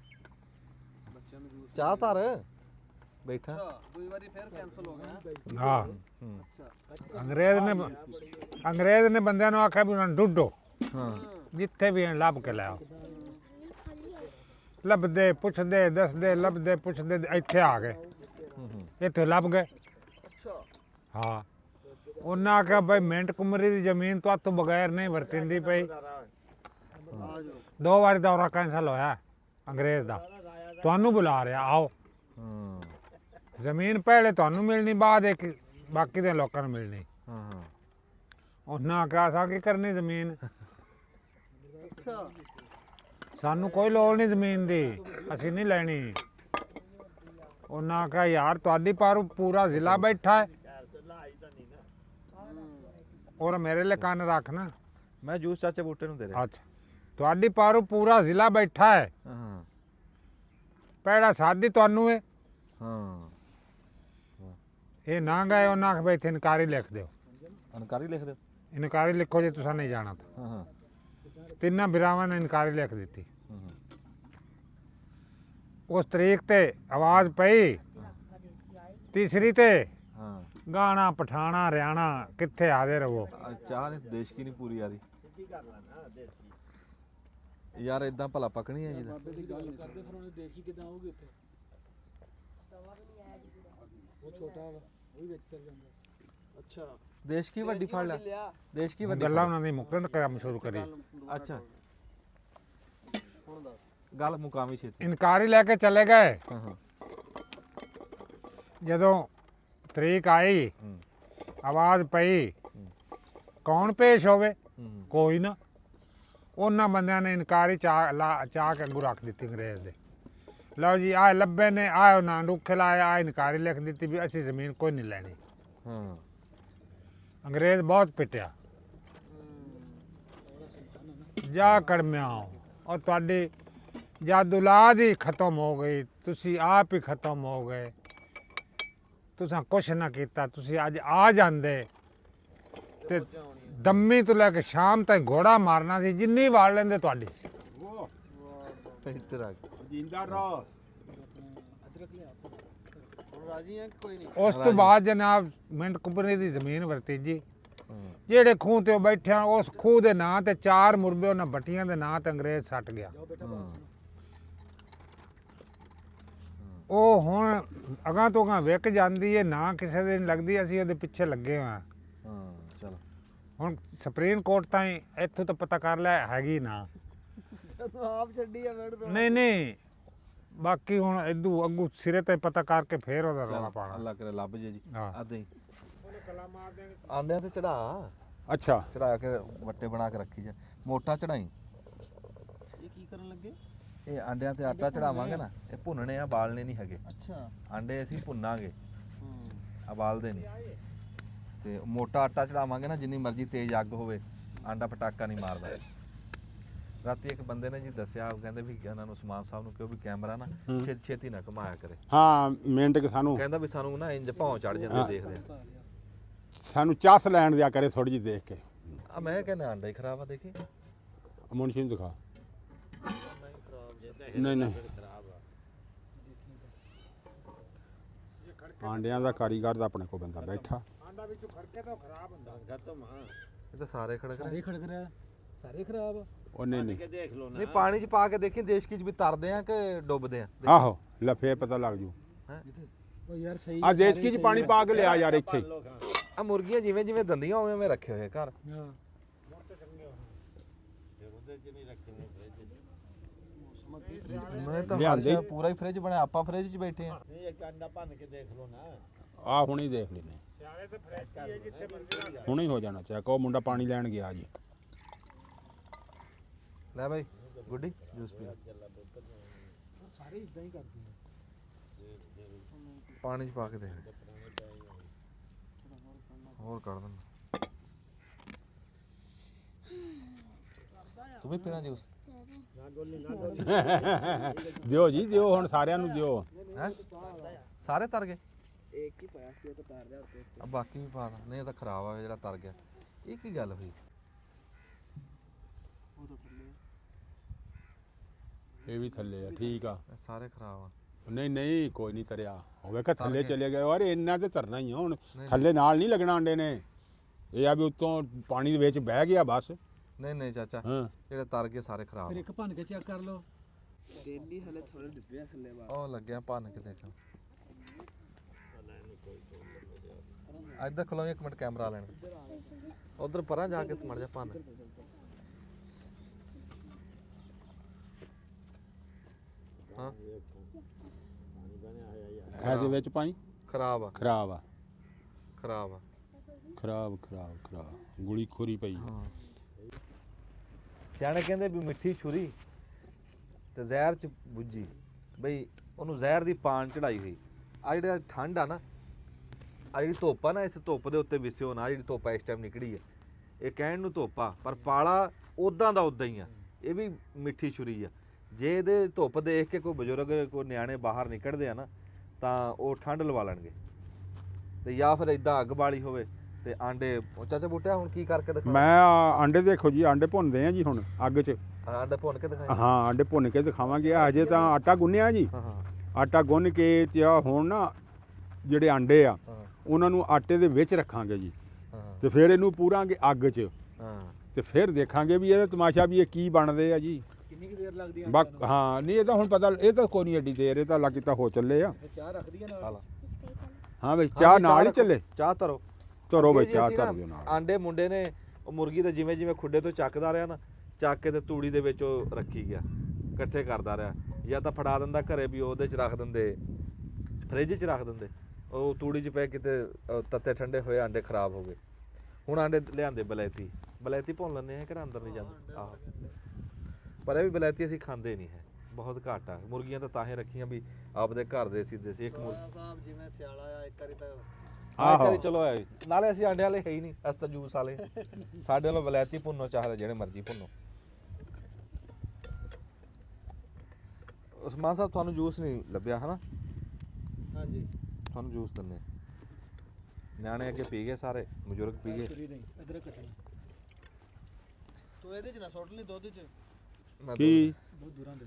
ਚਾਹ ਧਰ ਬੈਠਾ ਦੂਜੀ ਵਾਰੀ ਫਿਰ ਕੈਨਸਲ ਹੋ ਗਿਆ। ਹਾਂ ਹੂੰ ਅੰਗਰੇਜ਼ ਨੇ ਬੰਦਿਆਂ ਨੂੰ ਆਖਿਆ ਵੀ ਉਹਨਾਂ ਨੂੰ ਢੂੰਡੋ, ਹਾਂ ਜਿੱਥੇ ਵੀ ਹਨ ਲੱਭ ਕੇ ਲੈ ਆਓ। ਲੱਭਦੇ ਪੁੱਛਦੇ ਦੱਸਦੇ ਲੱਭਦੇ ਪੁੱਛਦੇ ਇੱਥੇ ਆ ਗਏ, ਹੂੰ ਹੂੰ ਇੱਥੇ ਲੱਭ ਗਏ। ਹਾਂ ਉਹਨਾਂ ਆਖਿਆ ਬਈ ਮਿੰਟ ਕੁਮਰੀ ਦੀ ਜ਼ਮੀਨ ਤੋਂ ਤੋਂ ਬਗੈਰ ਨਹੀਂ ਵਰਤਿੰਦੀ ਪਈ। 2 ਵਾਰੀ ਦੌਰਾ ਕੈਂਸਲ ਹੋਇਆ ਅੰਗਰੇਜ਼ ਦਾ, ਤੁਹਾਨੂੰ ਬੁਲਾ ਰਿਹਾ ਆਓ। ਹਾਂ ਜ਼ਮੀਨ ਪਹਿਲੇ ਤੁਹਾਨੂੰ ਮਿਲਣੀ, ਬਾਅਦ ਇੱਕ ਬਾਕੀ ਦੇ ਲੋਕਾਂ ਨੂੰ ਮਿਲਣੀ। ਹਾਂ ਹਾਂ ਉਹਨਾਂ ਆਖਿਆ ਅਸਾਂ ਕੀ ਕਰਨੀ ਜ਼ਮੀਨ, ਅੱਛਾ ਸਾਨੂੰ ਕੋਈ ਲੋੜ ਨਹੀਂ ਜ਼ਮੀਨ ਦੀ, ਅਸੀਂ ਨਹੀਂ ਲੈਣੀ। ਉਹਨਾਂ ਆਖਿਆ ਯਾਰ ਤੁਹਾਡੀ ਪਰ ਪੂਰਾ ਜ਼ਿਲ੍ਹਾ ਬੈਠਾ ਹੈ, ਔਰ ਮੇਰੇ ਲਈ ਕੰਨ ਰੱਖ ਨਾ। ਮੈਂ ਜੂਸ ਚਾਚੇ ਬੂਟੇ ਨੂੰ ਦੇ ਰਿਹਾ। ਅੱਛਾ ਤੁਹਾਡੀ ਪਰ ਪੂਰਾ ਜ਼ਿਲ੍ਹਾ ਬੈਠਾ ਹੈ, ਹਾਂ ਪਹਿਲਾ ਸਾਦੀ ਤੁਹਾਨੂੰ ਹੈ, ਹਾਂ ਇਹ ਨਾ ਗਏ। ਉਹਨਾਂ ਆਖਿਆ ਬਈ ਇੱਥੇ ਇਨਕਾਰੀ ਲਿਖ ਦਿਓ, ਅਨਕਾਰੀ ਲਿਖ ਦਿਓ। ਇਨਕਾਰੀ ਲਿਖੋ ਜੇ ਤੁਸੀਂ ਨਹੀਂ ਜਾਣਾ ਤਾਂ। ਹਾਂ ਹਾਂ ਤਿੰਨਾਂ ਬਿਰਾਵਾਂ ਨੇ ਇਨਕਾਰੀ ਲਿਖ ਦਿੱਤੀ। ਹੂੰ ਹੂੰ ਉਸ ਤਰੀਕ ਤੇ ਆਵਾਜ਼ ਪਈ, ਤੀਸਰੀ ਤੇ ਹਾਂ ਗਾਣਾ ਪਠਾਣਾ ਹਰਿਆਣਾ, ਕਿੱਥੇ ਹਾਜ਼ਰ ਹੋ। ਚਾਹ ਨੇ ਦੇਸ਼ ਕੀ ਨਹੀਂ ਪੂਰੀ ਯਾਰੀ ਯਾਰ ਇਦਾਂ ਭਲਾ ਪਕਣੀ ਹੈ ਜੀ ਦਾ। ਬਾਬੇ ਦੀ ਗੱਲ ਕਰਦੇ ਫਿਰ ਉਹਨੇ ਦੇਖੀ ਕਿਦਾਂ ਆਉਗੀ ਉੱਥੇ। ਉਹ ਛੋਟਾ ਵਾ, ਉਹ ਵੀ ਵਿੱਚ ਚੱਲ ਜਾਂਦਾ। ਅੱਛਾ ਦੇਸ਼ ਕੀ ਵੱਡੀ ਫੜ ਲਿਆ, ਦੇਸ਼ ਕੀ ਵੱਡੀ ਗੱਲਾਂ ਉਹਨਾਂ ਦੀ ਮੁੱਕਣ ਕੰਮ ਸ਼ੁਰੂ ਕਰੀ। ਅੱਛਾ ਹੁਣ ਦੱਸ। ਗੱਲ ਮੁਕਾਮੀ ਛੇਤੀ। ਇਨਕਾਰੀ ਲੈ ਕੇ ਚਲੇ ਗਏ। ਹਾਂ ਹਾਂ ਜਦੋਂ ਤਰੀਕ ਆਈ, ਹੂੰ ਆਵਾਜ਼ ਪਈ, ਕੌਣ ਪੇਸ਼ ਹੋਵੇ, ਹੂੰ ਕੋਈ ਨਾ। ਉਹਨਾਂ ਬੰਦਿਆਂ ਨੇ ਇਨਕਾਰੀ ਚਾਹ ਕੇ ਅੱਗੂ ਰੱਖ ਦਿੱਤੀ ਅੰਗਰੇਜ਼ ਦੇ। ਲਓ ਜੀ ਆਹ ਲੱਭੇ ਨੇ, ਆਹ ਉਹਨਾਂ ਰੁੱਖੇ ਲਾਏ, ਆਹ ਇਨਕਾਰੀ ਲਿਖ ਦਿੱਤੀ ਵੀ ਅਸੀਂ ਜ਼ਮੀਨ ਕੋਈ ਨਹੀਂ ਲੈਣੀ। ਹਾਂ ਅੰਗਰੇਜ਼ ਬਹੁਤ ਪਿੱਟਿਆ, ਜਾ ਕੜਮਿਆ, ਔਰ ਤੁਹਾਡੀ ਜਦ ਔਲਾਦ ਹੀ ਖਤਮ ਹੋ ਗਈ, ਤੁਸੀਂ ਆਪ ਹੀ ਖਤਮ ਹੋ ਗਏ, ਤੁਸੀਂ ਕੁਛ ਨਾ ਕੀਤਾ। ਤੁਸੀਂ ਅੱਜ ਆ ਜਾਂਦੇ ਤੇ ਦੰਮੀ ਤੋਂ ਲੈ ਕੇ ਸ਼ਾਮ ਤੱਕ ਘੋੜਾ ਮਾਰਨਾ ਸੀ, ਜਿੰਨੀ ਵਾੜ ਲੈਂਦੇ ਤੁਹਾਡੀ ਸੀ। ਇੱਧਰ ਆ ਕੇ ਜਿੰਦਾ ਰੋ ਅਦਰਕ ਲਿਆ ਹੁਣ ਰਾਜੀ ਆ ਕਿ ਕੋਈ ਨਹੀਂ? ਉਸ ਤੋਂ ਬਾਅਦ ਜਨਾਬ ਮਿੰਟ ਕੁਬਰੇ ਦੀ ਜ਼ਮੀਨ ਵਰਤੀ ਜੀ। ਹੂੰ ਜਿਹੜੇ ਖੂਹ ਤੇ ਉਹ ਬੈਠਿਆ, ਉਸ ਖੂਹ ਦੇ ਨਾਂ ਤੇ 4 ਮੁਰਬੇ ਉਹਨਾਂ ਬੱਟੀਆਂ ਦੇ ਨਾਂ ਤੇ ਅੰਗਰੇਜ਼ ਸੱਟ ਗਿਆ। ਉਹ ਹੁਣ ਅਗਾਂ ਤੋਂ ਅਗਾਂ ਵਿਕ ਜਾਂਦੀ ਹੈ, ਨਾ ਕਿਸੇ ਦੇ ਨਹੀਂ ਲੱਗਦੀ, ਅਸੀਂ ਉਹਦੇ ਪਿੱਛੇ ਲੱਗੇ ਹੋਏ ਹਾਂ। ਹਾਂ ਚਲੋ ਹੁਣ ਸੁਪਰੀਮ ਕੋਰਟ ਤਾਈਂ ਇੱਥੋਂ ਤਾਂ ਪਤਾ ਕਰ ਲਿਆ ਹੈਗੀ ਨਾ। ਜਦੋਂ ਆਪ ਛੱਡੀ ਆ ਵੇੜ ਨਹੀਂ ਨਹੀਂ ਬਾਕੀ ਹੁਣ ਇਦੂ ਅੱਗੂ ਸਿਰੇ ਤੇ ਪਤਾ ਕਰਕੇ ਫੇਰ ਉਹਦਾ ਰੌਲਾ ਪਾਣਾ। ਅੱਲਾ ਕਰੇ ਲੱਭ ਜੇ ਜੀ। ਹਾਂ। ਆਦੇ ਹੀ ਆਂਡਿਆਂ ਤੇ ਚੜਾ ਅੱਛਾ ਚੜਾ ਕੇ ਵੱਟੇ ਬਣਾ ਕੇ ਰੱਖੀ ਜਾ। ਮੋਟਾ ਚੜਾਈ। ਇਹ ਕੀ ਕਰਨ ਲੱਗੇ? ਇਹ ਆਂਡਿਆਂ ਤੇ ਆਟਾ ਚੜਾਵਾਂਗੇ ਨਾ, ਇਹ ਭੁੰਨਣੇ ਆ, ਬਾਲਣੇ ਨਹੀਂ ਹੈਗੇ। ਅੱਛਾ। ਆਂਡੇ ਅਸੀਂ ਭੁੰਨਾਂਗੇ, ਹੂੰ। ਉਬਾਲਦੇ ਨਹੀਂ। ਤੇ ਮੋਟਾ ਆਟਾ ਚੜਾਵਾਂਗੇ ਨਾ, ਜਿੰਨੀ ਮਰਜ਼ੀ ਤੇਜ਼ ਅੱਗ ਹੋਵੇ ਆਂਡਾ ਪਟਾਕਾ ਨਹੀਂ ਮਾਰਦਾ। ਰਾਤੀ ਇੱਕ ਬੰਦੇ ਨੇ ਜੀ ਦੱਸਿਆ, ਉਹ ਕਹਿੰਦੇ ਵੀ ਇਹਨਾਂ ਨੂੰ ਸਮਾਨ ਸਾਹਿਬ ਨੂੰ ਕਿਹਾ ਵੀ ਕੈਮਰਾ ਨਾ ਛੇਤੀ ਛੇਤੀ ਨਾ ਘੁਮਾਇਆ ਕਰੇ। ਹਾਂ ਮਿੰਟ ਕਿ ਸਾਨੂੰ ਕਹਿੰਦਾ ਵੀ ਸਾਨੂੰ ਨਾ ਇੰਜ ਭੌਂ ਚੜ ਜਾਂਦੇ ਦੇਖਦੇ ਆ। ਸਾਨੂੰ ਚਾਸ ਲੈਣ ਦਿਆ ਕਰੇ ਥੋੜੀ ਜਿਹੀ ਦੇਖ ਕੇ। ਆ ਮੈਂ ਕਹਿੰਦਾ ਆਂਡਾ ਹੀ ਖਰਾਬ ਆ, ਦੇਖੀ ਮੁਨਸ਼ੀ ਨੂੰ ਦਿਖਾ। ਨਹੀਂ ਨਹੀਂ ਆਂਡਿਆਂ ਦਾ ਕਾਰੀਗਰ ਦਾ ਆਪਣੇ ਕੋਲ ਬੰਦਾ ਬੈਠਾ। ਆਂਡਾ ਵਿੱਚੋਂ ਖੜਕੇ ਤਾਂ ਖਰਾਬ ਹੁੰਦਾ। ਖਤਮ ਹਾਂ ਇਹ ਤਾਂ ਸਾਰੇ ਖੜਕ ਸਾਰੇ ਖੜਕ ਰਿਹਾ, ਸਾਰੇ ਖਰਾਬ ਆ। ਉਹ ਨਹੀਂ ਨਹੀਂ ਕਿ ਦੇਖ ਲਓ ਨਾ ਨਹੀਂ ਪਾਣੀ 'ਚ ਪਾ ਕੇ ਦੇਖੀ ਦੇਸ਼ਕੀ 'ਚ ਵੀ ਤਰਦੇ ਆ ਕਿ ਡੁੱਬਦੇ ਆ। ਆਹੋ ਲਫੇ ਪਤਾ ਲੱਗ ਜੂ। ਉਹ ਯਾਰ ਸਹੀ ਆ ਦੇਸ਼ਕੀ ਚ ਪਾਣੀ ਪਾ ਕੇ ਲਿਆ ਯਾਰ ਇੱਥੇ। ਆ ਮੁਰਗੀਆਂ ਜਿਵੇਂ ਜਿਵੇਂ ਦੰਦੀਆਂ ਉਵੇਂ ਉਵੇਂ ਰੱਖੇ ਹੋਏ ਘਰ। ਹਾਂ। ਉਹਦੇ ਚ ਨਹੀਂ ਰੱਖਣੇ ਮੈਂ ਤਾਂ ਲਿਆਂਦੇ। ਹਰ ਪੂਰਾ ਹੀ ਫ੍ਰਿਜ ਬਣਿਆ, ਆਪਾਂ ਫ੍ਰਿਜ 'ਚ ਬੈਠੇ ਆ। ਨਹੀਂ ਇੱਕ ਅੰਡਾ ਭੰਨ ਕੇ ਦੇਖ ਲਓ ਨਾ। ਆ ਹੁਣੇ ਦੇਖ ਲੈਨੇ, ਸਿਆਲੇ ਤੇ ਫਰੈਸ਼ ਹੀ ਹੈ ਜਿੱਥੇ ਮਰਜ਼ੀ ਰੱਖ। ਹੁਣੇ ਹੋ ਜਾਣਾ ਚਾਹੀਦਾ। ਕੋ ਮੁੰਡਾ ਪਾਣੀ ਲੈਣ ਗਿਆ ਜੀ। ਲੈ ਬਾਈ ਗੁੱਡੀ ਜੂਸ ਪੀ ਲੈ। ਸਾਰੇ ਇਦਾਂ ਹੀ ਕਰਦੇ ਆ। ਪਾਣੀ 'ਚ ਪਾ ਕੇ ਦੇਖ ਹੋਰ ਕੱਢ ਦਿੰਦਾ। ਤੂੰ ਵੀ ਪੀਣਾ ਜੂਸ? ਦਿਓ ਜੀ ਦਿਓ, ਹੁਣ ਸਾਰਿਆਂ ਨੂੰ ਦਿਓ। ਹੈ ਸਾਰੇ ਤਰ ਗਏ? ਇੱਕ ਹੀ ਪਾਇਆ ਸੀ, ਉਹ ਤਾਂ ਤਾਰ ਲਿਆ ਉੱਤੇ। ਆ ਬਾਕੀ ਵੀ ਪਾ ਦਾਂ, ਨਹੀਂ ਇਹ ਤਾਂ ਖਰਾਬ ਆ ਜਿਹੜਾ ਤਰ ਗਿਆ। ਇਹ ਕੀ ਗੱਲ ਹੋਈ? ਉਹ ਤਾਂ ਥੱਲੇ। ਇਹ ਵੀ ਥੱਲੇ ਆ, ਠੀਕ ਆ। ਇਹ ਸਾਰੇ ਖਰਾਬ ਆ। ਨਹੀਂ ਨਹੀਂ ਕੋਈ ਨਹੀਂ ਤਰਿਆ ਹੋਵੇ ਕਿ ਥੱਲੇ ਗਏ। ਚਲੇ ਗਏ। ਅਰੇ ਇੰਨਾ ਤੇ ਧਰਨਾ ਹੀ ਆ ਹੁਣ। ਨਹੀਂ। ਥੱਲੇ ਨਾਲ ਨਹੀਂ ਲੱਗਣਾ ਆਂਡੇ ਨੇ। ਇਹ ਆ ਵੀ ਉੱਤੋਂ ਪਾਣੀ ਦੇ ਵਿੱਚ ਬਹਿ ਗਿਆ ਬਸ। ਨਹੀਂ ਨਹੀਂ ਚਾਚਾ, ਹਾਂ ਜਿਹੜੇ ਤਰ ਗਏ ਸਾਰੇ ਖਰਾਬ ਫਿਰ ਆ। ਇੱਕ ਭੰਨ ਕੇ ਚੈੱਕ ਕਰ ਲਓ। ਡੇਲੀ ਹਲੇ ਥੋੜੇ ਡਿੱਬਿਆ ਥੱਲੇ ਬਾਹਰ। ਉਹ ਲੱਗਿਆ ਭੰਨ ਕੇ ਦੇਖੋ। ਇੱਧਰ ਖਲੋ ਇੱਕ ਮਿੰਟ, ਕੈਮਰਾ ਲੈਣ। ਉਧਰ ਪਰਾਂ ਜਾ ਕੇ ਮੜ ਜਾ ਭੰਨ। ਹਾਂ ਇਹਦੇ ਵਿੱਚ ਪਾਈ ਖਰਾਬ ਆ, ਖਰਾਬ ਆ, ਖਰਾਬ ਆ। ਖਰਾਬ ਖਰਾਬ ਖਰਾਬ ਗੁਲੀ ਖੋਰੀ ਪਈ। ਹਾਂ ਸਿਆਣੇ ਕਹਿੰਦੇ ਵੀ ਮਿੱਠੀ ਛੁਰੀ ਤੇ ਜ਼ਹਿਰ ਚ ਬੁੱਝੀ। ਬਈ ਉਹਨੂੰ ਜ਼ਹਿਰ ਦੀ ਪਾਣ ਚੜਾਈ ਹੋਈ। ਆ ਜਿਹੜਾ ਠੰਡ ਆ ਨਾ, ਆ ਜਿਹੜੀ ਧੁੱਪ ਆ ਨਾ, ਇਸ ਧੁੱਪ ਦੇ ਉੱਤੇ ਵਿਸਿਓ ਨਾ। ਜਿਹੜੀ ਧੁੱਪ ਇਸ ਟਾਈਮ ਨਿਕਲੀ ਆ, ਇਹ ਕਹਿਣ ਨੂੰ ਧੁੱਪ ਆ, ਪਰ ਪਾਲਾ ਉਦਾਂ ਦਾ ਉਦਾਂ ਹੀ ਆ। ਇਹ ਵੀ ਮਿੱਠੀ ਛੁਰੀ ਆ। ਜੇ ਇਹਦੇ ਧੁੱਪ ਦੇਖ ਕੇ ਕੋਈ ਬਜ਼ੁਰਗ ਕੋਈ ਨਿਆਣੇ ਬਾਹਰ ਨਿਕਲਦੇ ਆ ਨਾ, ਤਾਂ ਉਹ ਠੰਡ ਲਵਾ ਲੈਣਗੇ। ਤੇ ਜਾਂ ਫਿਰ ਇਦਾਂ ਅੱਗ ਬਾਲੀ ਹੋਵੇ ਤੇ ਆਂਡੇ। ਚਾਚਾ ਬੂਟਿਆ ਹੁਣ ਕੀ ਕਰਕੇ ਦਿਖਾ? ਮੈਂ ਆਂਡੇ ਦੇਖੋ ਜੀ, ਆਂਡੇ ਭੁੰਨਦੇ ਆ ਜੀ ਹੁਣ ਅੱਗ 'ਚ। ਆਂਡੇ ਭੁੰਨ ਕੇ ਦਿਖਾਈ। ਹਾਂ ਆਂਡੇ ਭੁੰਨ ਕੇ ਦਿਖਾਵਾਂਗੇ। ਹਜੇ ਤਾਂ ਆਟਾ ਗੁੰਨਿਆ ਜੀ। ਹਾਂ ਹਾਂ ਆਟਾ ਗੁੰਨ ਕੇ ਤੇ ਆ ਹੁਣ ਨਾ ਜਿਹੜੇ ਆਂਡੇ ਆ ਹਾਂ ਉਹਨਾਂ ਨੂੰ ਆਟੇ ਦੇ ਵਿੱਚ ਰੱਖਾਂਗੇ ਜੀ। ਹਾਂ ਤੇ ਫਿਰ ਇਹਨੂੰ ਪੂਰਾਂਗੇ ਅੱਗ 'ਚ। ਹਾਂ। ਤੇ ਫਿਰ ਦੇਖਾਂਗੇ ਵੀ ਇਹਦਾ ਤਮਾਸ਼ਾ ਵੀ ਇਹ ਕੀ ਬਣਦੇ ਆ ਜੀ। ਕਿੰਨੀ ਕੁ ਦੇਰ ਲੱਗਦੀ ਆ? ਹਾਂ ਨਹੀਂ ਇਹ ਤਾਂ ਹੁਣ ਪਤਾ, ਇਹ ਤਾਂ ਕੋਈ ਨਹੀਂ ਐਡੀ ਦੇਰ, ਇਹ ਤਾਂ ਲੱਗੀ ਤਾਂ ਹੋ ਚੱਲੇ ਆ। ਫਿਰ ਚਾਹ ਰੱਖਦੀ ਆ ਨਾਲ। ਹਾਂ ਬਈ ਚਾਹ ਨਾਲ ਹੀ ਚੱਲੇ। ਚਾਹ ਧਰੋ। ਧਰੋ ਬਈ ਅੱਗੇ ਜੀ ਚਾਹ ਅਸੀਂ ਨਾ ਧਰ ਦਿਓ ਨਾਲ। ਆਂਡੇ ਮੁੰਡੇ ਨੇ ਉਹ ਮੁਰਗੀ ਦੇ ਜਿਵੇਂ ਜਿਵੇਂ ਖੁੱਡੇ ਤੋਂ ਚੱਕਦਾ ਰਿਹਾ ਨਾ, ਚੱਕ ਕੇ ਤੇ ਤੂੜੀ ਦੇ ਵਿੱਚ ਉਹ ਰੱਖੀ ਗਿਆ, ਇਕੱਠੇ ਕਰਦਾ ਰਿਹਾ। ਜਾਂ ਤਾਂ ਫੜਾ ਦਿੰਦਾ ਘਰੇ, ਵੀ ਉਹਦੇ 'ਚ ਰੱਖ ਦਿੰਦੇ, ਫ੍ਰਿਜ 'ਚ ਰੱਖ ਦਿੰਦੇ। ਉਹ ਤੂੜੀ 'ਚ ਪੈ ਕਿਤੇ ਤੱਤੇ ਠੰਡੇ ਹੋਏ ਆਂਡੇ ਖਰਾਬ ਹੋ ਗਏ। ਹੁਣ ਆਂਡੇ ਲਿਆਂਦੇ ਬਲੈਤੀ। ਬਲੈਤੀ ਭੁੰਨ ਲੈਂਦੇ ਆ, ਕਿਹੜਾ ਅੰਦਰ ਨਹੀਂ ਜਾਂਦਾ। ਆਹੋ ਪਰ ਇਹ ਵੀ ਬਲੈਤੀ ਅਸੀਂ ਖਾਂਦੇ ਨਹੀਂ ਹੈ, ਬਹੁਤ ਘੱਟ ਆ। ਮੁਰਗੀਆਂ ਤਾਂ ਹੀ ਰੱਖੀਆਂ ਵੀ ਆਪਦੇ ਘਰ ਦੇ ਸਿੱਧੇ ਸੀ। ਇੱਕ ਮੁਰਗੀ ਸਾਹਿਬ ਜਿਵੇਂ ਸਿਆਲਾ ਆ, ਇੱਕ ਵਾਰੀ ਤਾਂ ਆਹ ਚਲੋ ਆਇਆ ਜੀ। ਨਾਲੇ ਅਸੀਂ ਆਂਡੇ ਵਾਲੇ ਹੈ ਹੀ ਨਹੀਂ, ਅਸੀਂ ਤਾਂ ਜੂਸ ਵਾਲੇ। ਸਾਡੇ ਵੱਲੋਂ ਬਲੈਤੀ ਭੁੰਨੋ, ਚਾਹੇ ਜਿਹੜੇ ਮਰਜ਼ੀ ਭੁੰਨੋ। ਉਸਮਾਨ ਸਾਹਿਬ ਤੁਹਾਨੂੰ ਜੂਸ ਨਹੀਂ ਲੱਭਿਆ ਹਨਾ? ਹਾਂਜੀ ਤੁਹਾਨੂੰ ਜੂਸ ਦਿੰਨੇ। ਨਿਆਣੇ ਅੱਗੇ ਪੀ ਗਏ, ਸਾਰੇ ਬਜ਼ੁਰਗ ਪੀ ਗਏ। ਛੁਰੀ ਨਹੀਂ ਅਦਰਕ ਕੱਟਣੀ। ਤੂੰ ਇਹਦੇ 'ਚ ਨਾ ਸੁੱਟ ਲਈ ਦੁੱਧ 'ਚ। ਮੈਂ ਕੀ ਬਹੁਤ ਦੂਰਾਂ ਦੇ।